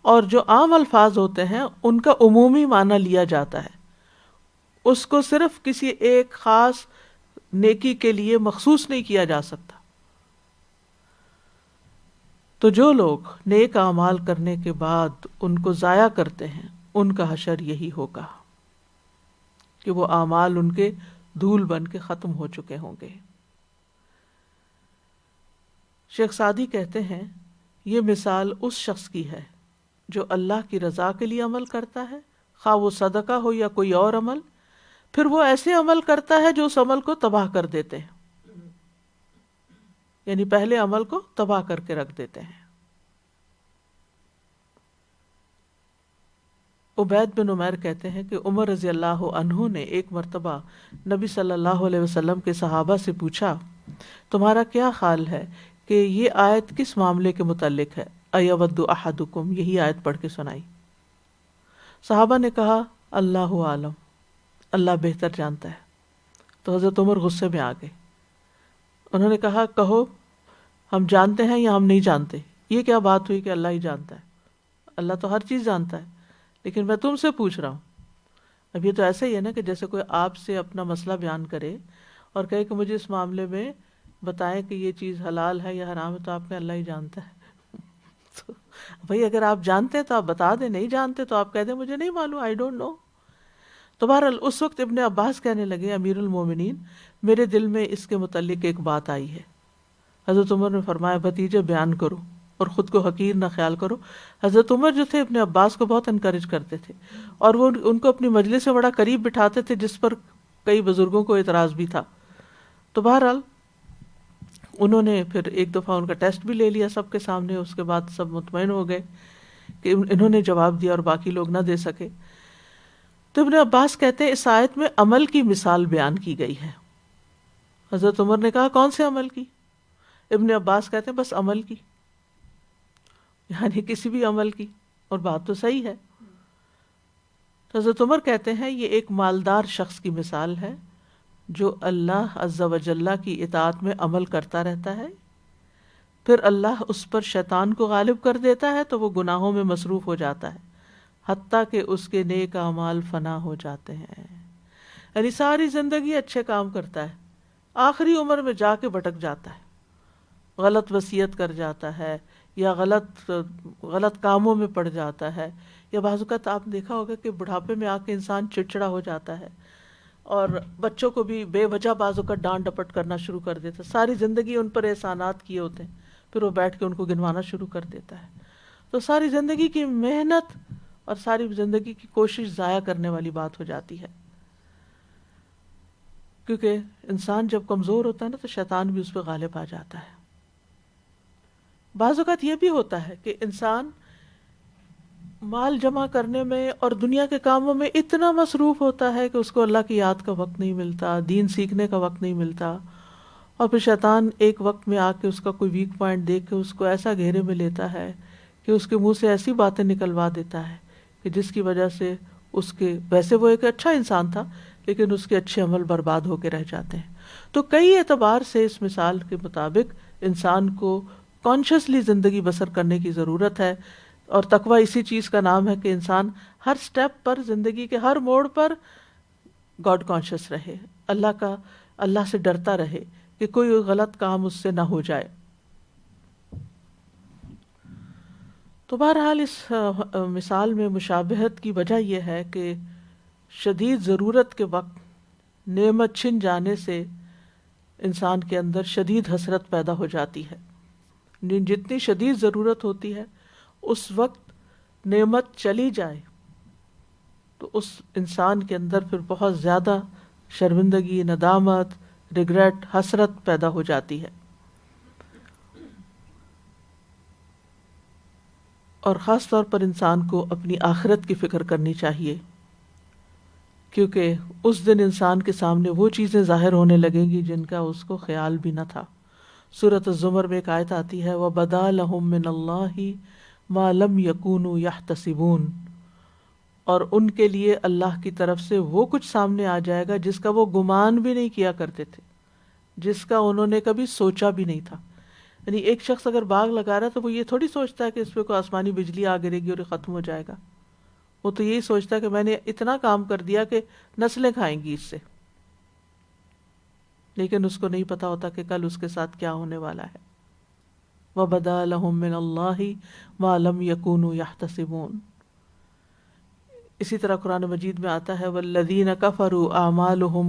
اور جو عام الفاظ ہوتے ہیں ان کا عمومی معنی لیا جاتا ہے، اس کو صرف کسی ایک خاص نیکی کے لیے مخصوص نہیں کیا جا سکتا۔ تو جو لوگ نیک اعمال کرنے کے بعد ان کو ضائع کرتے ہیں ان کا حشر یہی ہوگا کہ وہ اعمال ان کے دھول بن کے ختم ہو چکے ہوں گے۔ شیخ سعدی کہتے ہیں یہ مثال اس شخص کی ہے جو اللہ کی رضا کے لیے عمل کرتا ہے، خواہ وہ صدقہ ہو یا کوئی اور عمل، پھر وہ ایسے عمل کرتا ہے جو اس عمل کو تباہ کر دیتے ہیں، یعنی پہلے عمل کو تباہ کر کے رکھ دیتے ہیں۔ عبید بن عمیر کہتے ہیں کہ عمر رضی اللہ عنہ نے ایک مرتبہ نبی صلی اللہ علیہ وسلم کے صحابہ سے پوچھا تمہارا کیا خیال ہے کہ یہ آیت کس معاملے کے متعلق ہے؟ ایود احدکم، یہی آیت پڑھ کے سنائی۔ صحابہ نے کہا اللہ عالم، اللہ بہتر جانتا ہے۔ تو حضرت عمر غصے میں آ گئے، انہوں نے کہا کہو ہم جانتے ہیں یا ہم نہیں جانتے؟ یہ کیا بات ہوئی کہ اللہ ہی جانتا ہے؟ اللہ تو ہر چیز جانتا ہے، لیکن میں تم سے پوچھ رہا ہوں۔ اب یہ تو ایسا ہی ہے نا کہ جیسے کوئی آپ سے اپنا مسئلہ بیان کرے اور کہے کہ مجھے اس معاملے میں بتائیں کہ یہ چیز حلال ہے یا حرام ہے، تو آپ نے اللہ ہی جانتا ہے۔ تو بھائی اگر آپ جانتے ہیں تو آپ بتا دیں، نہیں جانتے تو آپ کہہ دیں مجھے نہیں معلوم، آئی ڈونٹ نو۔ تو بہرحال اس وقت ابن عباس کہنے لگے امیر المومنین میرے دل میں اس کے متعلق ایک بات آئی ہے۔ حضرت عمر نے فرمایا بھتیجے بیان کرو اور خود کو حقیر نہ خیال کرو۔ حضرت عمر جو تھے ابن عباس کو بہت انکریج کرتے تھے اور وہ ان کو اپنی مجلس سے بڑا قریب بٹھاتے تھے، جس پر کئی بزرگوں کو اعتراض بھی تھا۔ تو بہرحال انہوں نے پھر ایک دفعہ ان کا ٹیسٹ بھی لے لیا سب کے سامنے، اس کے بعد سب مطمئن ہو گئے کہ انہوں نے جواب دیا اور باقی لوگ نہ دے سکے۔ تو ابن عباس کہتے ہیں اس آیت میں عمل کی مثال بیان کی گئی ہے۔ حضرت عمر نے کہا کون سے عمل کی؟ ابن عباس کہتے ہیں بس عمل کی، یعنی کسی بھی عمل کی، اور بات تو صحیح ہے۔ تو حضرت عمر کہتے ہیں یہ ایک مالدار شخص کی مثال ہے جو اللہ عز و جل کی اطاعت میں عمل کرتا رہتا ہے، پھر اللہ اس پر شیطان کو غالب کر دیتا ہے تو وہ گناہوں میں مصروف ہو جاتا ہے حتیٰ کہ اس کے نیک اعمال فنا ہو جاتے ہیں۔ یعنی ساری زندگی اچھے کام کرتا ہے، آخری عمر میں جا کے بھٹک جاتا ہے، غلط وصیت کر جاتا ہے یا غلط کاموں میں پڑ جاتا ہے، یا بعض اوقات آپ نے دیکھا ہوگا کہ بڑھاپے میں آ کے انسان چڑچڑا ہو جاتا ہے اور بچوں کو بھی بے وجہ بعض اوقات ڈانٹ ڈپٹ کرنا شروع کر دیتا ہے، ساری زندگی ان پر احسانات کیے ہوتے ہیں، پھر وہ بیٹھ کے ان کو گنوانا شروع کر دیتا ہے۔ تو ساری زندگی کی محنت اور ساری زندگی کی کوشش ضائع کرنے والی بات ہو جاتی ہے، کیونکہ انسان جب کمزور ہوتا ہے نا تو شیطان بھی اس پہ غالب آ جاتا ہے۔ بعض اوقات یہ بھی ہوتا ہے کہ انسان مال جمع کرنے میں اور دنیا کے کاموں میں اتنا مصروف ہوتا ہے کہ اس کو اللہ کی یاد کا وقت نہیں ملتا، دین سیکھنے کا وقت نہیں ملتا، اور پھر شیطان ایک وقت میں آ کے اس کا کوئی ویک پوائنٹ دیکھ کے اس کو ایسا گھیرے میں لیتا ہے کہ اس کے منہ سے ایسی باتیں نکلوا دیتا ہے کہ جس کی وجہ سے اس کے، ویسے وہ ایک اچھا انسان تھا لیکن اس کے اچھے عمل برباد ہو کے رہ جاتے ہیں۔ تو کئی اعتبار سے اس مثال کے مطابق انسان کو کانشیسلی زندگی بسر کرنے کی ضرورت ہے، اور تقویٰ اسی چیز کا نام ہے کہ انسان ہر سٹیپ پر، زندگی کے ہر موڑ پر گاڈ کانشیس رہے، اللہ سے ڈرتا رہے کہ کوئی غلط کام اس سے نہ ہو جائے۔ تو بہرحال اس مثال میں مشابہت کی وجہ یہ ہے کہ شدید ضرورت کے وقت نعمت چھن جانے سے انسان کے اندر شدید حسرت پیدا ہو جاتی ہے۔ جتنی شدید ضرورت ہوتی ہے اس وقت نعمت چلی جائے تو اس انسان کے اندر پھر بہت زیادہ شرمندگی، ندامت، ریگریٹ، حسرت پیدا ہو جاتی ہے۔ اور خاص طور پر انسان کو اپنی آخرت کی فکر کرنی چاہیے، کیونکہ اس دن انسان کے سامنے وہ چیزیں ظاہر ہونے لگیں گی جن کا اس کو خیال بھی نہ تھا۔ سورۃ الزمر میں ایک آیت آتی ہے وَبَدَا لَهُم مِّنَ اللَّهِ مَا لَمْ يَكُونُوا يَحْتَسِبُونَ، اور ان کے لیے اللہ کی طرف سے وہ کچھ سامنے آ جائے گا جس کا وہ گمان بھی نہیں کیا کرتے تھے، جس کا انہوں نے کبھی سوچا بھی نہیں تھا۔ یعنی ایک شخص اگر باغ لگا رہا ہے تو وہ یہ تھوڑی سوچتا ہے کہ اس پہ کوئی آسمانی بجلی آ گرے گی اور یہ ختم ہو جائے گا، وہ تو یہی سوچتا ہے کہ میں نے اتنا کام کر دیا کہ نسلیں کھائیں گی اس سے، لیکن اس کو نہیں پتا ہوتا کہ کل اس کے ساتھ کیا ہونے والا ہے۔ وَبَدَا لَهُم مِّنَ اللَّهِ مَا لَمْ يَكُونُوا يَحْتَسِبُونَ۔ اسی طرح قرآن مجید میں آتا ہے وَالَّذِينَ كَفَرُوا أَعْمَالُهُمْ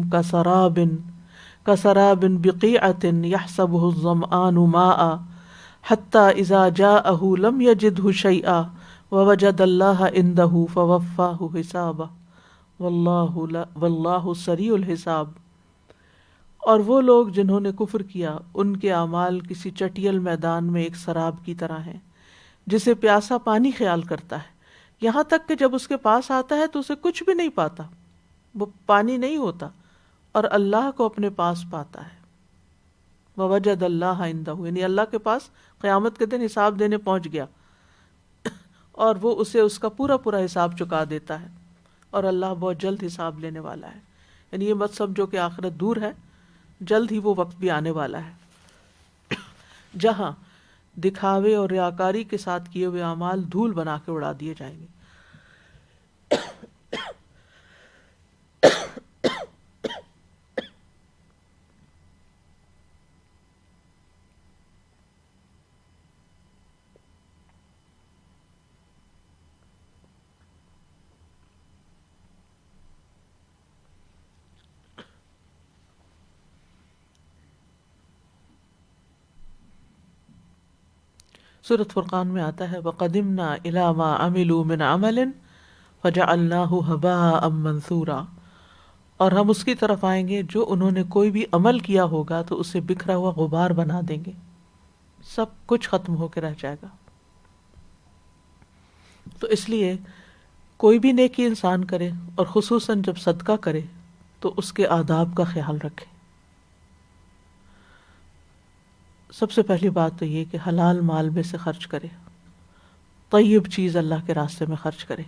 كَسَرَابٍ بِقِيعَةٍ يَحْسَبُهُ الظَّمْآنُ مَاءً حَتَّى إِذَا جَاءَهُ لَمْ يَجِدْهُ شَيْئًا وَوَجَدَ اللَّهَ عِندَهُ فَوَفَّاهُ حِسَابَهُ وَاللَّهُ سَرِيعُ الْحِسَابِ۔ اور وہ لوگ جنہوں نے کفر کیا ان کے اعمال کسی چٹیل میدان میں ایک سراب کی طرح ہیں جسے پیاسا پانی خیال کرتا ہے، یہاں تک کہ جب اس کے پاس آتا ہے تو اسے کچھ بھی نہیں پاتا، وہ پانی نہیں ہوتا، اور اللہ کو اپنے پاس پاتا ہے۔ وَوَجَدَ اللَّهَ عِندَهُ، یعنی اللہ کے پاس قیامت کے دن حساب دینے پہنچ گیا اور وہ اسے اس کا پورا پورا حساب چکا دیتا ہے، اور اللہ بہت جلد حساب لینے والا ہے۔ یعنی یہ مت سمجھو کہ آخرت دور ہے، جلد ہی وہ وقت بھی آنے والا ہے جہاں دکھاوے اور ریاکاری کے ساتھ کیے ہوئے اعمال دھول بنا کے اڑا دیے جائیں گے۔ سورۃ فرقان میں آتا ہے وَقَدِمْنَا إِلَىٰ مَا عَمِلُوا مِنْ عَمَلٍ فَجَعَلْنَاهُ هَبَاءً مَنْثُورًا، اور ہم اس کی طرف آئیں گے جو انہوں نے کوئی بھی عمل کیا ہوگا تو اسے بکھرا ہوا غبار بنا دیں گے، سب کچھ ختم ہو کے رہ جائے گا۔ تو اس لیے کوئی بھی نیکی انسان کرے اور خصوصاً جب صدقہ کرے تو اس کے آداب کا خیال رکھے۔ سب سے پہلی بات تو یہ کہ حلال مال میں سے خرچ کرے، طیب چیز اللہ کے راستے میں خرچ کرے۔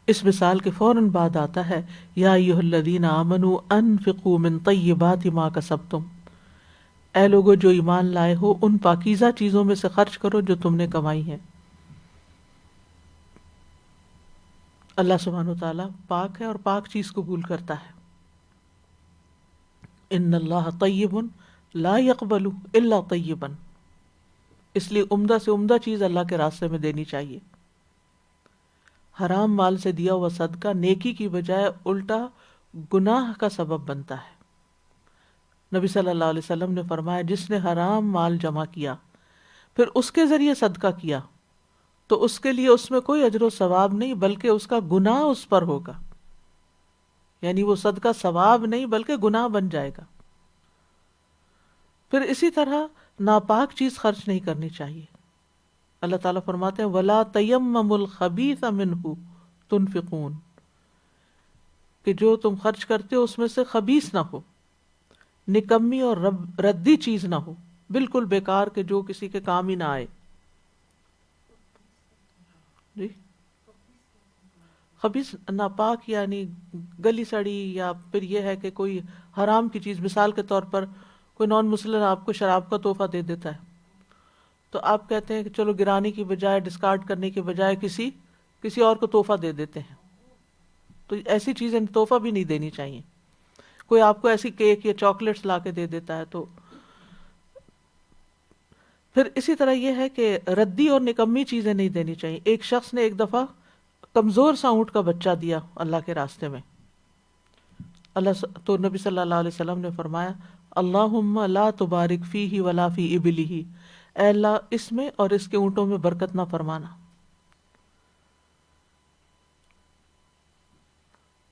اس مثال کے فوراً بعد آتا ہے یا ایھا الذین آمنوا انفقوا من طیبات ما کسبتم، اے لوگو جو ایمان لائے ہو ان پاکیزہ چیزوں میں سے خرچ کرو جو تم نے کمائی ہیں۔ اللہ سبحانہ وتعالیٰ پاک ہے اور پاک چیز قبول کرتا ہے۔ ان اللہ طیب لا يقبل الا طیبا، اس لیے عمدہ سے عمدہ چیز اللہ کے راستے میں دینی چاہیے۔ حرام مال سے دیا ہوا صدقہ نیکی کی بجائے الٹا گناہ کا سبب بنتا ہے۔ نبی صلی اللہ علیہ وسلم نے فرمایا جس نے حرام مال جمع کیا پھر اس کے ذریعے صدقہ کیا تو اس کے لیے اس میں کوئی اجر و ثواب نہیں بلکہ اس کا گناہ اس پر ہوگا، یعنی وہ صدقہ ثواب نہیں بلکہ گناہ بن جائے گا۔ پھر اسی طرح ناپاک چیز خرچ نہیں کرنی چاہیے، اللہ تعالیٰ فرماتے ہیں وَلَا تَيَمَّمُوا الْخَبِيثَ مِنْهُ تُنْفِقُونَ، کہ جو تم خرچ کرتے ہو اس میں سے خبیث نہ ہو، نکمی اور ردی چیز نہ ہو، بالکل بیکار کہ جو کسی کے کام ہی نہ آئے. جی خبیث ناپاک یعنی گلی سڑی، یا پھر یہ ہے کہ کوئی حرام کی چیز، مثال کے طور پر کوئی نان مسلم آپ کو شراب کا تحفہ دے دیتا ہے، تو آپ کہتے ہیں کہ چلو گرانے کی بجائے، ڈسکارڈ کرنے کی بجائے کسی اور کو تحفہ دے دیتے ہیں. تو ایسی چیزیں تحفہ بھی نہیں دینی چاہیے. کوئی آپ کو ایسی کیک یا چاکلیٹس لا کے دے دیتا ہے تو پھر اسی طرح یہ ہے کہ ردی اور نکمی چیزیں نہیں دینی چاہیے. ایک شخص نے ایک دفعہ کمزور سا اونٹ کا بچہ دیا اللہ کے راستے میں. تو نبی صلی اللہ علیہ وسلم نے فرمایا اللہم لا تبارک فیہ ولا فی ابلہ، اے اللہ اس میں اور اس کے اونٹوں میں برکت نہ فرمانا.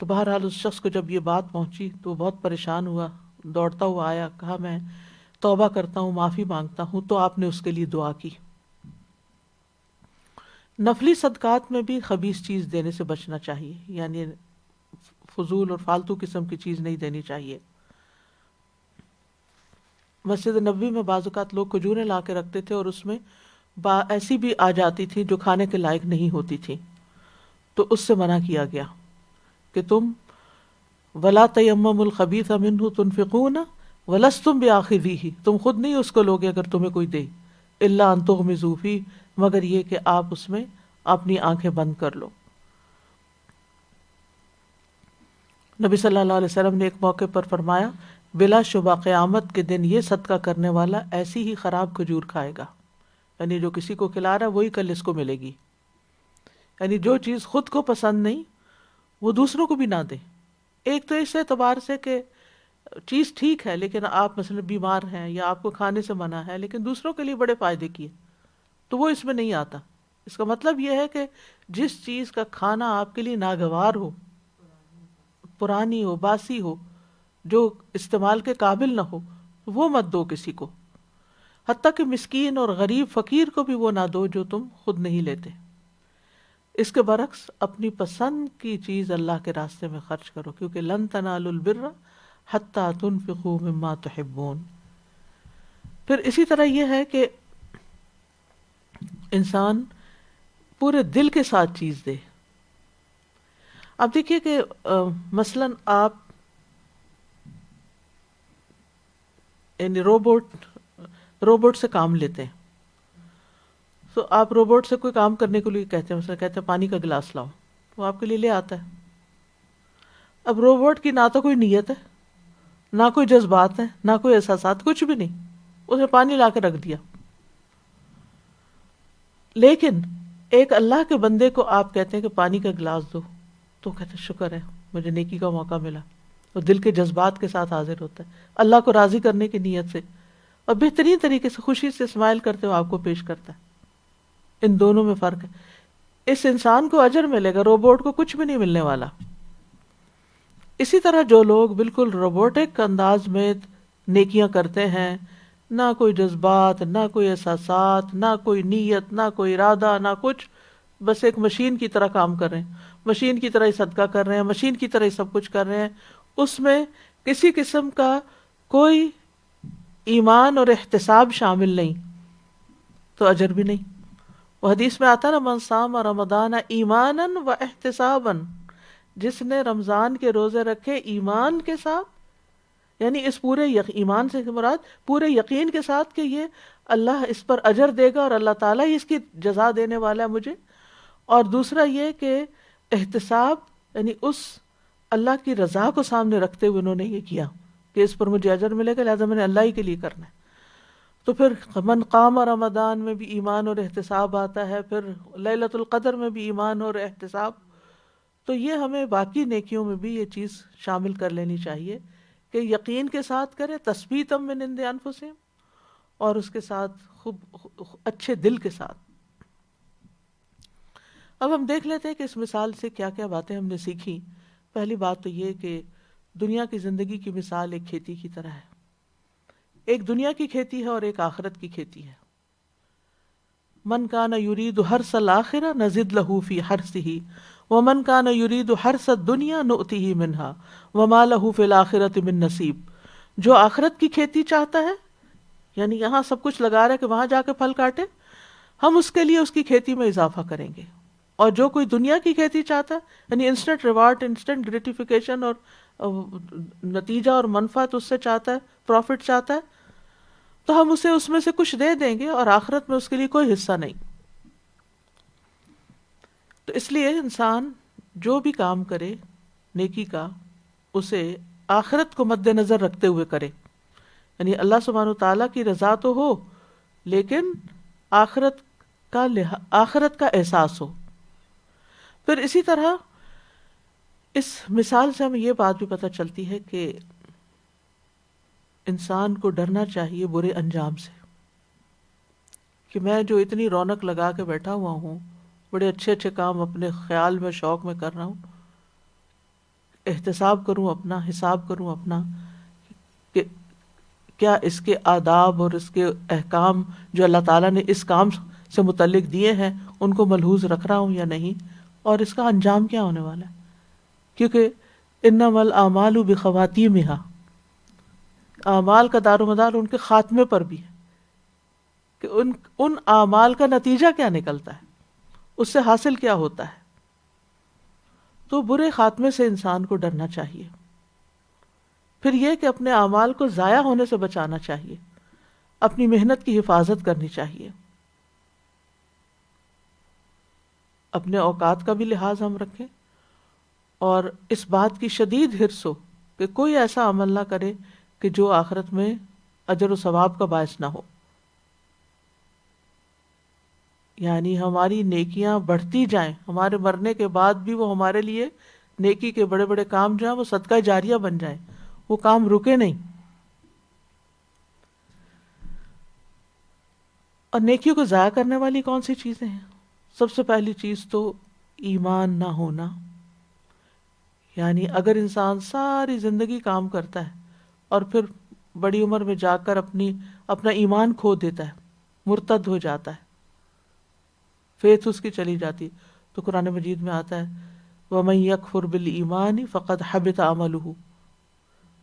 تو بہرحال اس شخص کو جب یہ بات پہنچی تو وہ بہت پریشان ہوا، دوڑتا ہوا آیا، کہا میں توبہ کرتا ہوں، معافی مانگتا ہوں. تو آپ نے اس کے لیے دعا کی. نفلی صدقات میں بھی خبیث چیز دینے سے بچنا چاہیے، یعنی فضول اور فالتو قسم کی چیز نہیں دینی چاہیے. مسجد نبوی میں بعض اوقات لوگ کھجوریں لا کے رکھتے تھے اور اس میں ایسی بھی آ جاتی تھی جو کھانے کے لائق نہیں ہوتی تھی، تو اس سے منع کیا گیا کہ تم ولا تیمموا الخبیث منہ تنفقون ولستم بآخذیہ، تم خود نہیں اس کو لوگے اگر تمہیں کوئی دے، الا ان تغمضوا فیہ، مگر یہ کہ آپ اس میں اپنی آنکھیں بند کر لو. نبی صلی اللہ علیہ وسلم نے ایک موقع پر فرمایا بلا شبہ قیامت کے دن یہ صدقہ کرنے والا ایسی ہی خراب کھجور کھائے گا، یعنی جو کسی کو کھلا رہا ہے وہی کل اس کو ملے گی. یعنی جو چیز خود کو پسند نہیں وہ دوسروں کو بھی نہ دے. ایک تو اس اعتبار سے کہ چیز ٹھیک ہے لیکن آپ مثلا بیمار ہیں یا آپ کو کھانے سے منع ہے، لیکن دوسروں کے لیے بڑے فائدے کی ہے تو وہ اس میں نہیں آتا. اس کا مطلب یہ ہے کہ جس چیز کا کھانا آپ کے لیے ناگوار ہو، پرانی ہو، باسی ہو، جو استعمال کے قابل نہ ہو، وہ مت دو کسی کو. حتیٰ کہ مسکین اور غریب فقیر کو بھی وہ نہ دو جو تم خود نہیں لیتے. اس کے برعکس اپنی پسند کی چیز اللہ کے راستے میں خرچ کرو، کیونکہ لن تنالوا البر حتی تنفقوا مما تحبون. پھر اسی طرح یہ ہے کہ انسان پورے دل کے ساتھ چیز دے. اب دیکھیے کہ مثلا آپ یعنی روبوٹ سے کام لیتے ہیں، تو آپ روبوٹ سے کوئی کام کرنے کے لیے کہتے ہیں، مثلا کہتے ہیں پانی کا گلاس لاؤ، وہ آپ کے لیے لے آتا ہے. اب روبوٹ کی نہ تو کوئی نیت ہے، نہ کوئی جذبات ہیں، نہ کوئی احساسات، کچھ بھی نہیں، اس نے پانی لا کے رکھ دیا. لیکن ایک اللہ کے بندے کو آپ کہتے ہیں کہ پانی کا گلاس دو، تو کہتے ہیں شکر ہے مجھے نیکی کا موقع ملا، اور دل کے جذبات کے ساتھ حاضر ہوتا ہے اللہ کو راضی کرنے کی نیت سے، اور بہترین طریقے سے خوشی سے اسمائل کرتے ہوئے آپ کو پیش کرتا ہے. ان دونوں میں فرق ہے. اس انسان کو اجر ملے گا، روبوٹ کو کچھ بھی نہیں ملنے والا. اسی طرح جو لوگ بالکل روبوٹک انداز میں نیکیاں کرتے ہیں، نہ کوئی جذبات، نہ کوئی احساسات، نہ کوئی نیت، نہ کوئی ارادہ، نہ کچھ، بس ایک مشین کی طرح کام کر رہے ہیں، مشین کی طرح ہی صدقہ کر رہے ہیں، مشین کی طرح ہی سب کچھ کر رہے ہیں، اس میں کسی قسم کا کوئی ایمان اور احتساب شامل نہیں، تو اجر بھی نہیں. وہ حدیث میں آتا نا من صام رمضان ایمانا و احتسابا، جس نے رمضان کے روزے رکھے ایمان کے ساتھ، یعنی اس پورے ایمان سے مراد پورے یقین کے ساتھ کہ یہ اللہ اس پر اجر دے گا اور اللہ تعالیٰ ہی اس کی جزا دینے والا ہے مجھے. اور دوسرا یہ کہ احتساب، یعنی اس اللہ کی رضا کو سامنے رکھتے ہوئے انہوں نے یہ کیا کہ اس پر مجھے اجر ملے گا، لہذا میں نے اللہ ہی کے لیے کرنا ہے. تو پھر من قام رمضان میں بھی ایمان اور احتساب آتا ہے، پھر لیلۃ القدر میں بھی ایمان اور احتساب. تو یہ ہمیں باقی نیکیوں میں بھی یہ چیز شامل کر لینی چاہیے کہ یقین کے ساتھ کریں، تثبیتا من عند انفسہم، اور اس کے ساتھ خوب اچھے دل کے ساتھ. اب ہم دیکھ لیتے ہیں کہ اس مثال سے کیا کیا باتیں ہم نے سیکھی. پہلی بات تو یہ کہ دنیا کی زندگی کی مثال ایک کھیتی کی طرح ہے. ایک دنیا کی کھیتی ہے اور ایک آخرت کی کھیتی ہے. من کان یرید حرث الآخرہ نزد لہ فی حرثہ ومن کان یرید حرث الدنیا نؤتہ منہا وما لہ فی الآخرۃ من نصیب. جو آخرت کی کھیتی چاہتا ہے، یعنی یہاں سب کچھ لگا رہا ہے کہ وہاں جا کے پھل کاٹے، ہم اس کے لیے اس کی کھیتی میں اضافہ کریں گے. اور جو کوئی دنیا کی کھیتی چاہتا ہے، یعنی انسٹنٹ ریوارڈ، انسٹنٹ گریٹیفیکیشن اور نتیجہ اور منفعت اس سے چاہتا ہے، پروفٹ چاہتا ہے، تو ہم اسے اس میں سے کچھ دے دیں گے اور آخرت میں اس کے لیے کوئی حصہ نہیں. تو اس لیے انسان جو بھی کام کرے نیکی کا، اسے آخرت کو مد نظر رکھتے ہوئے کرے. یعنی اللہ سبحانہ وتعالیٰ کی رضا تو ہو، لیکن آخرت کا احساس ہو. پھر اسی طرح اس مثال سے ہمیں یہ بات بھی پتہ چلتی ہے کہ انسان کو ڈرنا چاہیے برے انجام سے، کہ میں جو اتنی رونق لگا کے بیٹھا ہوا ہوں، بڑے اچھے اچھے کام اپنے خیال میں، شوق میں کر رہا ہوں، احتساب کروں اپنا، حساب کروں اپنا کہ کیا اس کے آداب اور اس کے احکام جو اللہ تعالیٰ نے اس کام سے متعلق دیے ہیں ان کو ملحوظ رکھ رہا ہوں یا نہیں، اور اس کا انجام کیا ہونے والا ہے. کیونکہ انما الاعمال بخواتیمہا، اعمال کا دار و مدار ان کے خاتمے پر بھی ہے، کہ ان اعمال کا نتیجہ کیا نکلتا ہے، اس سے حاصل کیا ہوتا ہے. تو برے خاتمے سے انسان کو ڈرنا چاہیے. پھر یہ کہ اپنے اعمال کو ضائع ہونے سے بچانا چاہیے، اپنی محنت کی حفاظت کرنی چاہیے. اپنے اوقات کا بھی لحاظ ہم رکھیں، اور اس بات کی شدید حرص ہو کہ کوئی ایسا عمل نہ کرے کہ جو آخرت میں اجر و ثواب کا باعث نہ ہو. یعنی ہماری نیکیاں بڑھتی جائیں، ہمارے مرنے کے بعد بھی وہ ہمارے لیے نیکی کے بڑے بڑے کام جو ہیں وہ صدقہ جاریہ بن جائیں، وہ کام رکے نہیں. اور نیکیوں کو ضائع کرنے والی کون سی چیزیں ہیں؟ سب سے پہلی چیز تو ایمان نہ ہونا. یعنی اگر انسان ساری زندگی کام کرتا ہے اور پھر بڑی عمر میں جا کر اپنا ایمان کھو دیتا ہے، مرتد ہو جاتا ہے، فیتھ اس کی چلی جاتی، تو قرآن مجید میں آتا ہے وَمَن يَكْفُرْ بِالْإِيمَانِ فَقَدْ حَبِطَ عَمَلُهُ،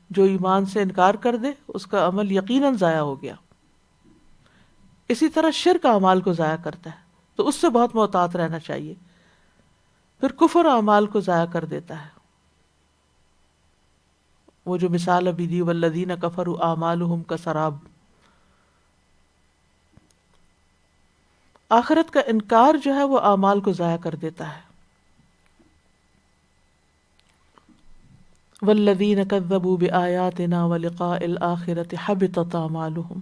جو ایمان سے انکار کر دے اس کا عمل یقیناً ضائع ہو گیا. اسی طرح شرک اعمال کو ضائع کرتا ہے، تو اس سے بہت محتاط رہنا چاہیے. پھر کفر اعمال کو ضائع کر دیتا ہے. وہ جو مثال ابھی دی والذین کفروا اعمالهم کسراب، آخرت کا انکار جو ہے وہ اعمال کو ضائع کر دیتا ہے. والذین کذبوا بآیاتنا ولقاء الآخرۃ حبطت اعمالهم،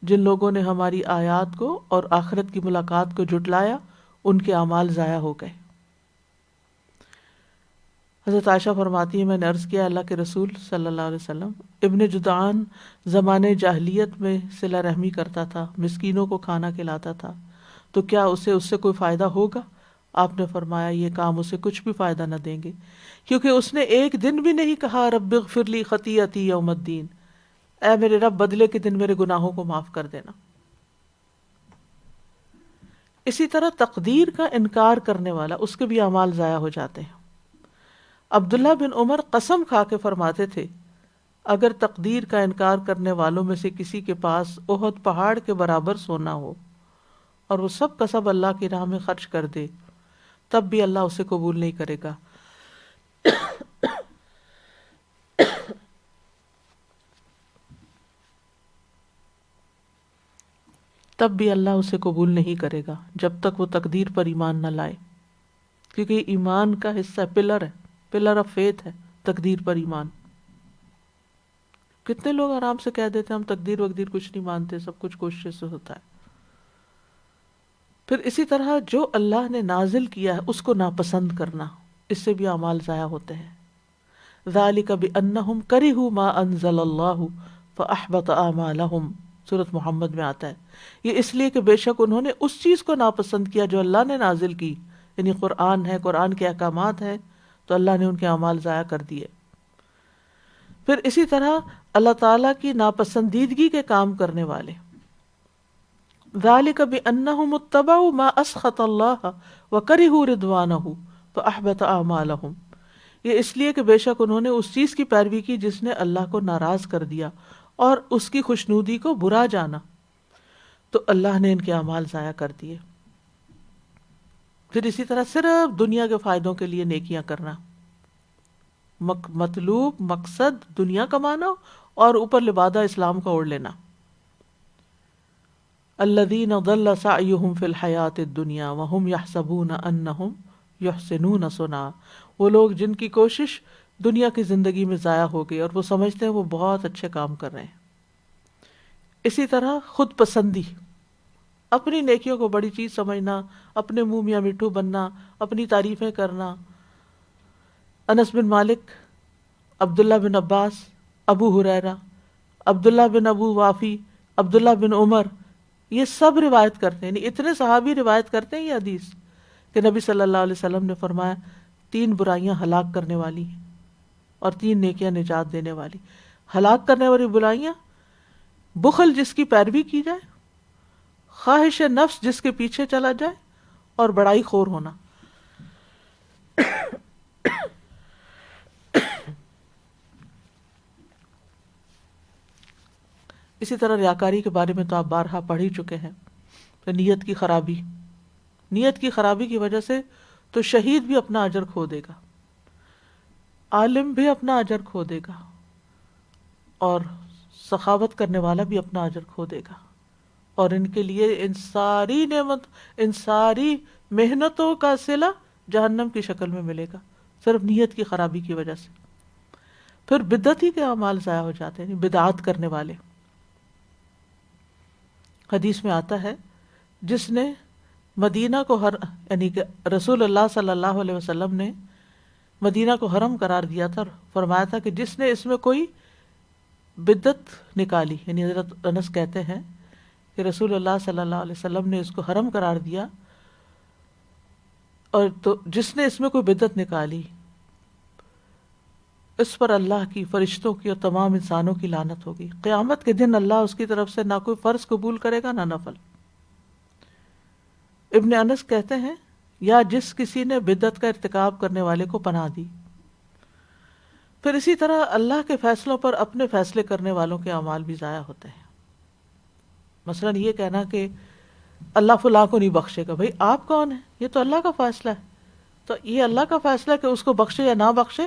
جن لوگوں نے ہماری آیات کو اور آخرت کی ملاقات کو جھٹلایا ان کے اعمال ضائع ہو گئے. حضرت عائشہ فرماتی ہے میں نے عرض کیا اللہ کے رسول صلی اللہ علیہ وسلم، ابن جدعان زمانے جاہلیت میں صلہ رحمی کرتا تھا، مسکینوں کو کھانا کھلاتا تھا، تو کیا اس سے کوئی فائدہ ہوگا؟ آپ نے فرمایا یہ کام اسے کچھ بھی فائدہ نہ دیں گے، کیونکہ اس نے ایک دن بھی نہیں کہا رب اغفر لی خطیئتی یوم الدین، اے میرے رب بدلے کے دن میرے گناہوں کو معاف کر دینا. اسی طرح تقدیر کا انکار کرنے والا، اس کے بھی اعمال ضائع ہو جاتے ہیں. عبداللہ بن عمر قسم کھا کے فرماتے تھے اگر تقدیر کا انکار کرنے والوں میں سے کسی کے پاس احد پہاڑ کے برابر سونا ہو اور وہ سب کا سب اللہ کی راہ میں خرچ کر دے، تب بھی اللہ اسے قبول نہیں کرے گا. تب بھی اللہ اسے قبول نہیں کرے گا جب تک وہ تقدیر پر ایمان نہ لائے، کیونکہ ایمان کا حصہ پلر ہے، پلر آف فیتھ ہے تقدیر پر ایمان. کتنے لوگ آرام سے کہہ دیتے ہیں ہم تقدیر وقدیر کچھ نہیں مانتے، سب کچھ کوشش سے ہوتا ہے. پھر اسی طرح جو اللہ نے نازل کیا ہے اس کو ناپسند کرنا، اس سے بھی اعمال ضائع ہوتے ہیں. ذالک بانہم کرہوا ما انزل اللہ فاحبط اعمالہم، سورۃ محمد میں آتا ہے یہ اس لیے کہ بے شک انہوں نے اس چیز کو ناپسند کیا جو اللہ نے نازل کی، یعنی قرآن ہے، قرآن کے احکامات ہیں، تو اللہ نے ان کے اعمال ضائع کر دیے. پھر اسی طرح اللہ تعالیٰ کی ناپسندیدگی کے کام کرنے والے، ذالک بأنہم اتبعوا ما اسخط اللہ وکرہوا رضوانہ فاحبط اعمالہم، یہ اس لیے کہ بے شک انہوں نے اس چیز کی پیروی کی جس نے اللہ کو ناراض کر دیا اور اس کی خوشنودی کو برا جانا، تو اللہ نے ان کے اعمال ضائع کر دیے۔ پھر اسی طرح صرف دنیا کے فائدوں کے لیے نیکیاں کرنا، مطلوب مقصد دنیا کمانا اور اوپر لبادہ اسلام کا اوڑھ لینا۔ الذین ضل سعیہم فی الحیاۃ الدنیا وہم یحسبون انہم یحسنون صنعا، وہ لوگ جن کی کوشش دنیا کی زندگی میں ضائع ہو گئی اور وہ سمجھتے ہیں وہ بہت اچھے کام کر رہے ہیں۔ اسی طرح خود پسندی، اپنی نیکیوں کو بڑی چیز سمجھنا، اپنے منہ میاں مٹھو بننا، اپنی تعریفیں کرنا۔ انس بن مالک، عبداللہ بن عباس، ابو ہریرہ، عبداللہ بن ابو وافی، عبداللہ بن عمر، یہ سب روایت کرتے ہیں، یعنی اتنے صحابی روایت کرتے ہیں یہ حدیث کہ نبی صلی اللہ علیہ وسلم نے فرمایا 3 برائیاں ہلاک کرنے والی ہیں اور 3 نیکیاں نجات دینے والی۔ ہلاک کرنے والی برائیاں، بخل جس کی پیروی کی جائے، خواہش نفس جس کے پیچھے چلا جائے، اور بڑائی خور ہونا۔ اسی طرح ریاکاری کے بارے میں تو آپ بارہا پڑھ ہی چکے ہیں، تو نیت کی خرابی، نیت کی خرابی کی وجہ سے تو شہید بھی اپنا اجر کھو دے گا، عالم بھی اپنا اجر کھو دے گا، اور سخاوت کرنے والا بھی اپنا اجر کھو دے گا، اور ان کے لیے ان ساری نعمت، ان ساری محنتوں کا صلہ جہنم کی شکل میں ملے گا، صرف نیت کی خرابی کی وجہ سے۔ پھر بدعتی کے اعمال ضائع ہو جاتے ہیں، بدعات کرنے والے۔ حدیث میں آتا ہے جس نے مدینہ کو یعنی کہ رسول اللہ صلی اللہ علیہ وسلم نے مدینہ کو حرم قرار دیا تھا، اور فرمایا تھا کہ جس نے اس میں کوئی بدعت نکالی، یعنی حضرت انس کہتے ہیں کہ رسول اللہ صلی اللہ علیہ وسلم نے اس کو حرم قرار دیا، اور تو جس نے اس میں کوئی بدعت نکالی اس پر اللہ کی، فرشتوں کی اور تمام انسانوں کی لعنت ہوگی۔ قیامت کے دن اللہ اس کی طرف سے نہ کوئی فرض قبول کرے گا نہ نفل۔ ابن انس کہتے ہیں یا جس کسی نے بدعت کا ارتکاب کرنے والے کو پناہ دی۔ پھر اسی طرح اللہ کے فیصلوں پر اپنے فیصلے کرنے والوں کے اعمال بھی ضائع ہوتے ہیں۔ مثلا یہ کہنا کہ اللہ فلاں کو نہیں بخشے گا، بھئی آپ کون ہیں؟ یہ تو اللہ کا فیصلہ ہے، تو یہ اللہ کا فیصلہ ہے کہ اس کو بخشے یا نہ بخشے،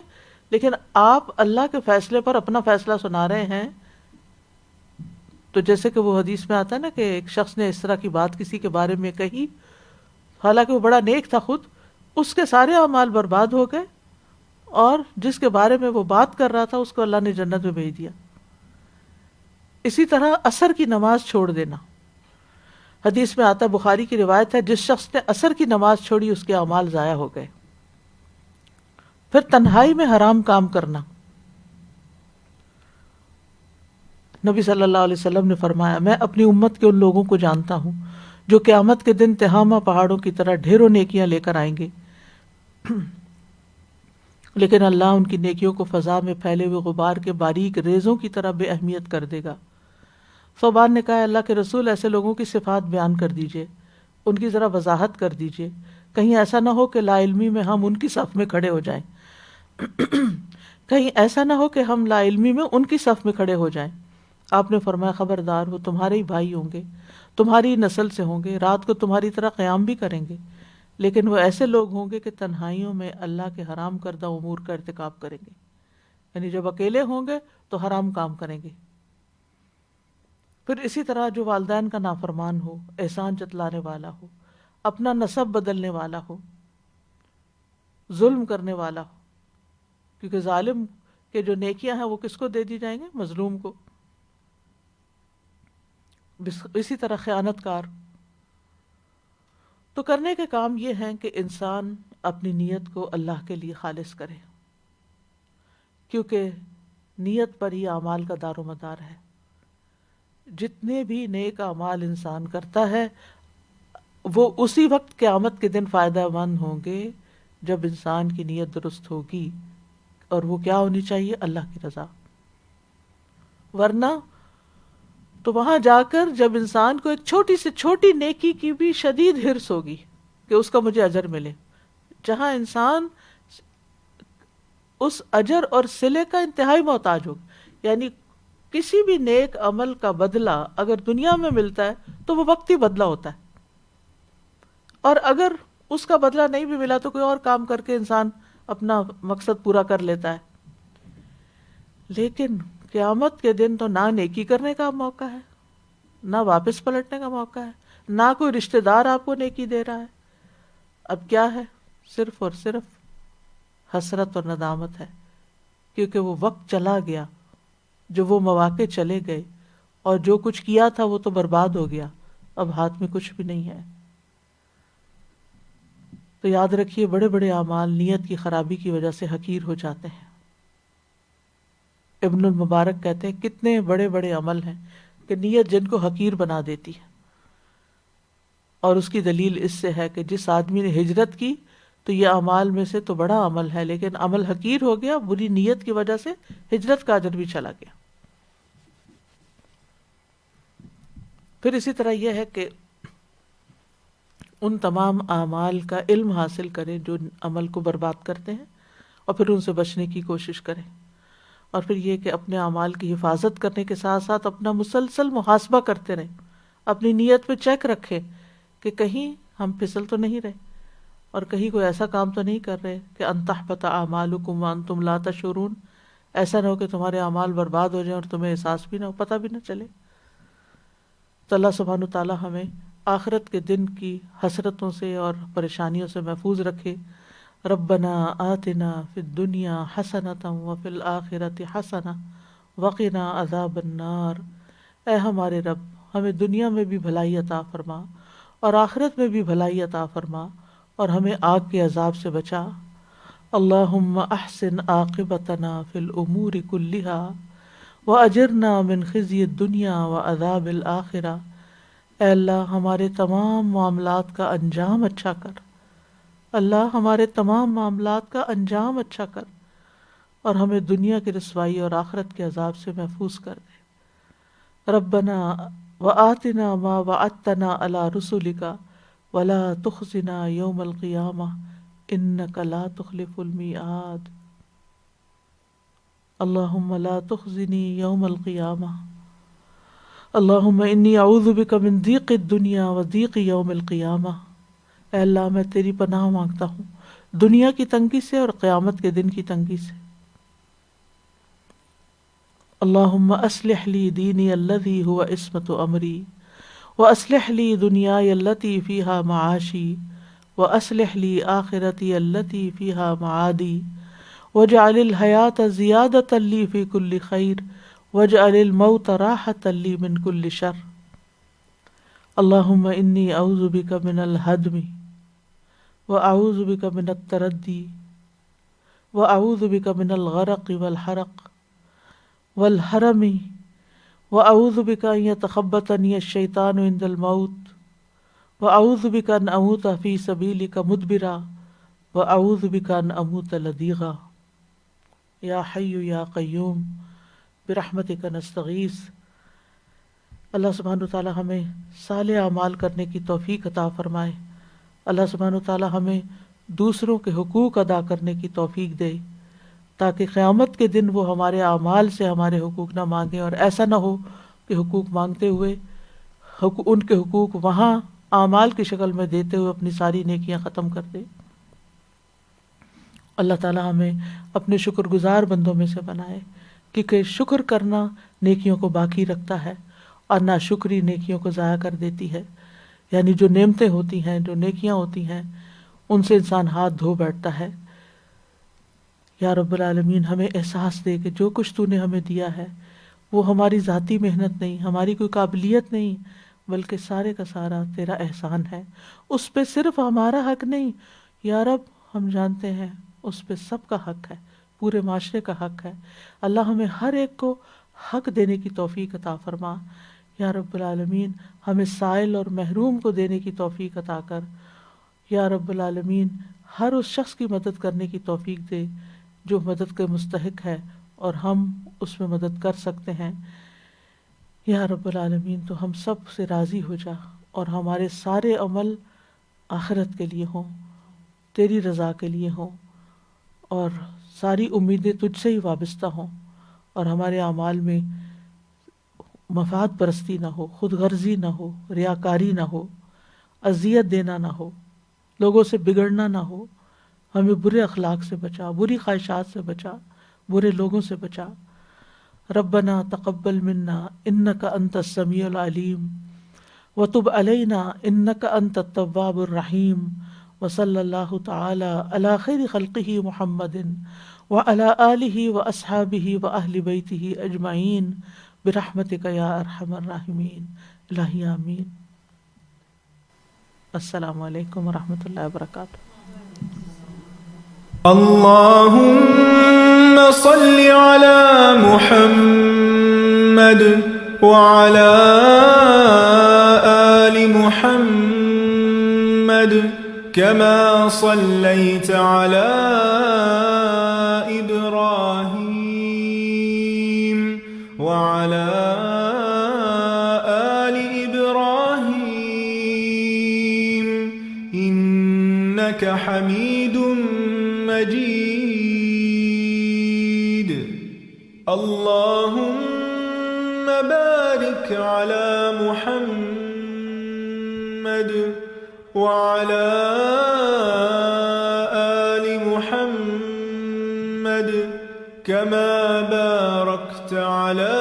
لیکن آپ اللہ کے فیصلے پر اپنا فیصلہ سنا رہے ہیں۔ تو جیسے کہ وہ حدیث میں آتا ہے نا کہ ایک شخص نے اس طرح کی بات کسی کے بارے میں کہی، حالانکہ وہ بڑا نیک تھا خود، اس کے سارے اعمال برباد ہو گئے، اور جس کے بارے میں وہ بات کر رہا تھا اس کو اللہ نے جنت میں بھیج دیا۔ اسی طرح عصر کی نماز چھوڑ دینا، حدیث میں آتا ہے، بخاری کی روایت ہے، جس شخص نے عصر کی نماز چھوڑی اس کے اعمال ضائع ہو گئے۔ پھر تنہائی میں حرام کام کرنا، نبی صلی اللہ علیہ وسلم نے فرمایا میں اپنی امت کے ان لوگوں کو جانتا ہوں جو قیامت کے دن تہامہ پہاڑوں کی طرح ڈھیروں نیکیاں لے کر آئیں گے، لیکن اللہ ان کی نیکیوں کو فضا میں پھیلے ہوئے غبار کے باریک ریزوں کی طرح بے اہمیت کر دے گا۔ صوبان نے کہا اللہ کے رسول ایسے لوگوں کی صفات بیان کر دیجئے، ان کی ذرا وضاحت کر دیجئے، کہیں ایسا نہ ہو کہ لا علمی میں ہم ان کی صف میں کھڑے ہو جائیں کہیں ایسا نہ ہو کہ ہم لا علمی میں ان کی صف میں کھڑے ہو جائیں۔ آپ نے فرمایا خبردار، وہ تمہارے ہی بھائی ہوں گے، تمہاری نسل سے ہوں گے، رات کو تمہاری طرح قیام بھی کریں گے، لیکن وہ ایسے لوگ ہوں گے کہ تنہائیوں میں اللہ کے حرام کردہ امور کا ارتکاب کریں گے، یعنی جب اکیلے ہوں گے تو حرام کام کریں گے۔ پھر اسی طرح جو والدین کا نافرمان ہو، احسان جتلانے والا ہو، اپنا نسب بدلنے والا ہو، ظلم کرنے والا ہو، کیونکہ ظالم کے جو نیکیاں ہیں وہ کس کو دے دی جائیں گے؟ مظلوم کو۔ اسی طرح خیانت کار۔ تو کرنے کے کام یہ ہیں کہ انسان اپنی نیت کو اللہ کے لیے خالص کرے، کیونکہ نیت پر ہی اعمال کا دار و مدار ہے۔ جتنے بھی نیک اعمال انسان کرتا ہے وہ اسی وقت قیامت کے دن فائدہ مند ہوں گے جب انسان کی نیت درست ہوگی، اور وہ کیا ہونی چاہیے؟ اللہ کی رضا۔ ورنہ تو وہاں جا کر جب انسان کو ایک چھوٹی سے چھوٹی نیکی کی بھی شدید ہرس ہوگی کہ اس کا مجھے اجر ملے، جہاں انسان اس اجر اور صلے کا انتہائی محتاج ہو، یعنی کسی بھی نیک عمل کا بدلہ اگر دنیا میں ملتا ہے تو وہ وقتی بدلہ ہوتا ہے، اور اگر اس کا بدلہ نہیں بھی ملا تو کوئی اور کام کر کے انسان اپنا مقصد پورا کر لیتا ہے۔ لیکن قیامت کے دن تو نہ نیکی کرنے کا موقع ہے، نہ واپس پلٹنے کا موقع ہے، نہ کوئی رشتہ دار آپ کو نیکی دے رہا ہے۔ اب کیا ہے؟ صرف اور صرف حسرت اور ندامت ہے، کیونکہ وہ وقت چلا گیا، جو وہ مواقع چلے گئے، اور جو کچھ کیا تھا وہ تو برباد ہو گیا، اب ہاتھ میں کچھ بھی نہیں ہے۔ تو یاد رکھیے، بڑے بڑے اعمال نیت کی خرابی کی وجہ سے حقیر ہو جاتے ہیں۔ ابن المبارک کہتے ہیں کتنے بڑے بڑے عمل ہیں کہ نیت جن کو حقیر بنا دیتی ہے، اور اس کی دلیل اس سے ہے کہ جس آدمی نے ہجرت کی تو یہ اعمال میں سے تو بڑا عمل ہے، لیکن عمل حقیر ہو گیا، بری نیت کی وجہ سے ہجرت کا اجر بھی چلا گیا۔ پھر اسی طرح یہ ہے کہ ان تمام اعمال کا علم حاصل کریں جو عمل کو برباد کرتے ہیں، اور پھر ان سے بچنے کی کوشش کریں، اور پھر یہ کہ اپنے اعمال کی حفاظت کرنے کے ساتھ ساتھ اپنا مسلسل محاسبہ کرتے رہیں، اپنی نیت پہ چیک رکھیں کہ کہیں ہم پھسل تو نہیں رہے، اور کہیں کوئی ایسا کام تو نہیں کر رہے کہ ان تحبط اعمالکم وانتم لا تشعرون، ایسا نہ ہو کہ تمہارے اعمال برباد ہو جائیں اور تمہیں احساس بھی نہ ہو، پتہ بھی نہ چلے۔ تو اللہ سبحانہ تعالی ہمیں آخرت کے دن کی حسرتوں سے اور پریشانیوں سے محفوظ رکھے۔ ربنا آتنا فی الدنیا حسنۃ وفی الآخرۃ حسنۃ وقنا عذاب النار۔ اے ہمارے رب، ہمیں دنیا میں بھی بھلائی عطا فرما اور آخرت میں بھی بھلائی عطا فرما، اور ہمیں آگ کے عذاب سے بچا۔ اللہم احسن عاقبتنا فی الامور کلہا واجرنا من خزی الدنیا وعذاب الآخرہ۔ اے اللہ، ہمارے تمام معاملات کا انجام اچھا کر، اللہ ہمارے تمام معاملات کا انجام اچھا کر، اور ہمیں دنیا کی رسوائی اور آخرت کے عذاب سے محفوظ کر دے۔ ربنا وآتنا ما وعدتنا علی رسلک ولا تخزنا یوم القیامہ انک لا تخلف المیعاد۔ اللہم لا تخزنی یوم القیامہ، اللہم انی اعوذ بک من ضیق الدنیا و ضیق یوم القیامہ۔ اے اللہ، میں تیری پناہ مانگتا ہوں دنیا کی تنگی سے اور قیامت کے دن کی تنگی سے۔ اللہم اصلح لی دینی الذی هو عصمت امری واصلح لی دنیای التی فیہا معاشی واصلح لی آخرتی التی فیہا معادی واجعل الحیاۃ زیادۃ لی فی کل خیر واجعل الموت راحۃ لی من کل شر۔ اللہم انی اعوذ بک من الہدم واعوذ بک من التردی واعوذ بک من الغرق والحرق والحرم واعوذ بک ان یتخبطنی الشیطان عند الموت واعوذ بک ان اموت فی سبیلک مدبرا واعوذ بک ان اموت لدیغا۔ یا حی یا قیوم برحمتک نستغیث۔ اللہ سبحانہ وتعالی ہمیں صالح اعمال کرنے کی توفیق عطا فرمائے۔ اللہ سبحانہ وتعالی ہمیں دوسروں کے حقوق ادا کرنے کی توفیق دے، تاکہ قیامت کے دن وہ ہمارے اعمال سے ہمارے حقوق نہ مانگیں، اور ایسا نہ ہو کہ حقوق مانگتے ہوئے ان کے حقوق وہاں اعمال کی شکل میں دیتے ہوئے اپنی ساری نیکیاں ختم کر دے۔ اللہ تعالی ہمیں اپنے شکر گزار بندوں میں سے بنائے، کیونکہ شکر کرنا نیکیوں کو باقی رکھتا ہے، اور ناشکری نیکیوں کو ضائع کر دیتی ہے۔ یعنی جو نعمتیں ہوتی ہیں، جو نیکیاں ہوتی ہیں، ان سے انسان ہاتھ دھو بیٹھتا ہے۔ یا رب العالمین، ہمیں احساس دے کہ جو کچھ تو نے ہمیں دیا ہے وہ ہماری ذاتی محنت نہیں، ہماری کوئی قابلیت نہیں، بلکہ سارے کا سارا تیرا احسان ہے۔ اس پہ صرف ہمارا حق نہیں یا رب، ہم جانتے ہیں اس پہ سب کا حق ہے، پورے معاشرے کا حق ہے۔ اللہ ہمیں ہر ایک کو حق دینے کی توفیق عطا فرما۔ یا رب العالمین، ہمیں سائل اور محروم کو دینے کی توفیق عطا کر۔ یا رب العالمین، ہر اس شخص کی مدد کرنے کی توفیق دے جو مدد کے مستحق ہے اور ہم اس میں مدد کر سکتے ہیں۔ یا رب العالمین تو ہم سب سے راضی ہو جا اور ہمارے سارے عمل آخرت کے لیے ہوں، تیری رضا کے لیے ہوں، اور ساری امیدیں تجھ سے ہی وابستہ ہوں، اور ہمارے اعمال میں مفاد پرستی نہ ہو، خود غرضی نہ ہو، ریاکاری نہ ہو، اذیت دینا نہ ہو، لوگوں سے بگڑنا نہ ہو، ہمیں برے اخلاق سے بچا، بری خواہشات سے بچا، برے لوگوں سے بچا۔ ربنا تقبل منا انک انت السمیع العلیم وتب علینا انک انت التواب الرحیم وصلی اللہ تعالی علی خیر خلقہ محمد وعلی آلہ واصحابہ واہل بیتہ اجمعین برحمتک یا ارحم الراحمین۔ الہی آمین۔ السلام علیکم ورحمۃ اللہ وبرکاتہ۔ اللهم صل على محمد وعلى آل محمد كما صليت على إبراهيم وعلى آل إبراهيم إنك حميد مجيد۔ اللهم بارك على محمد وعلى آل محمد كما باركت على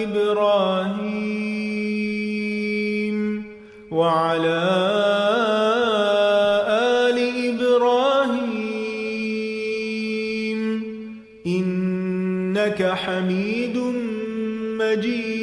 إبراهيم وعلى إنك حميد مجيد۔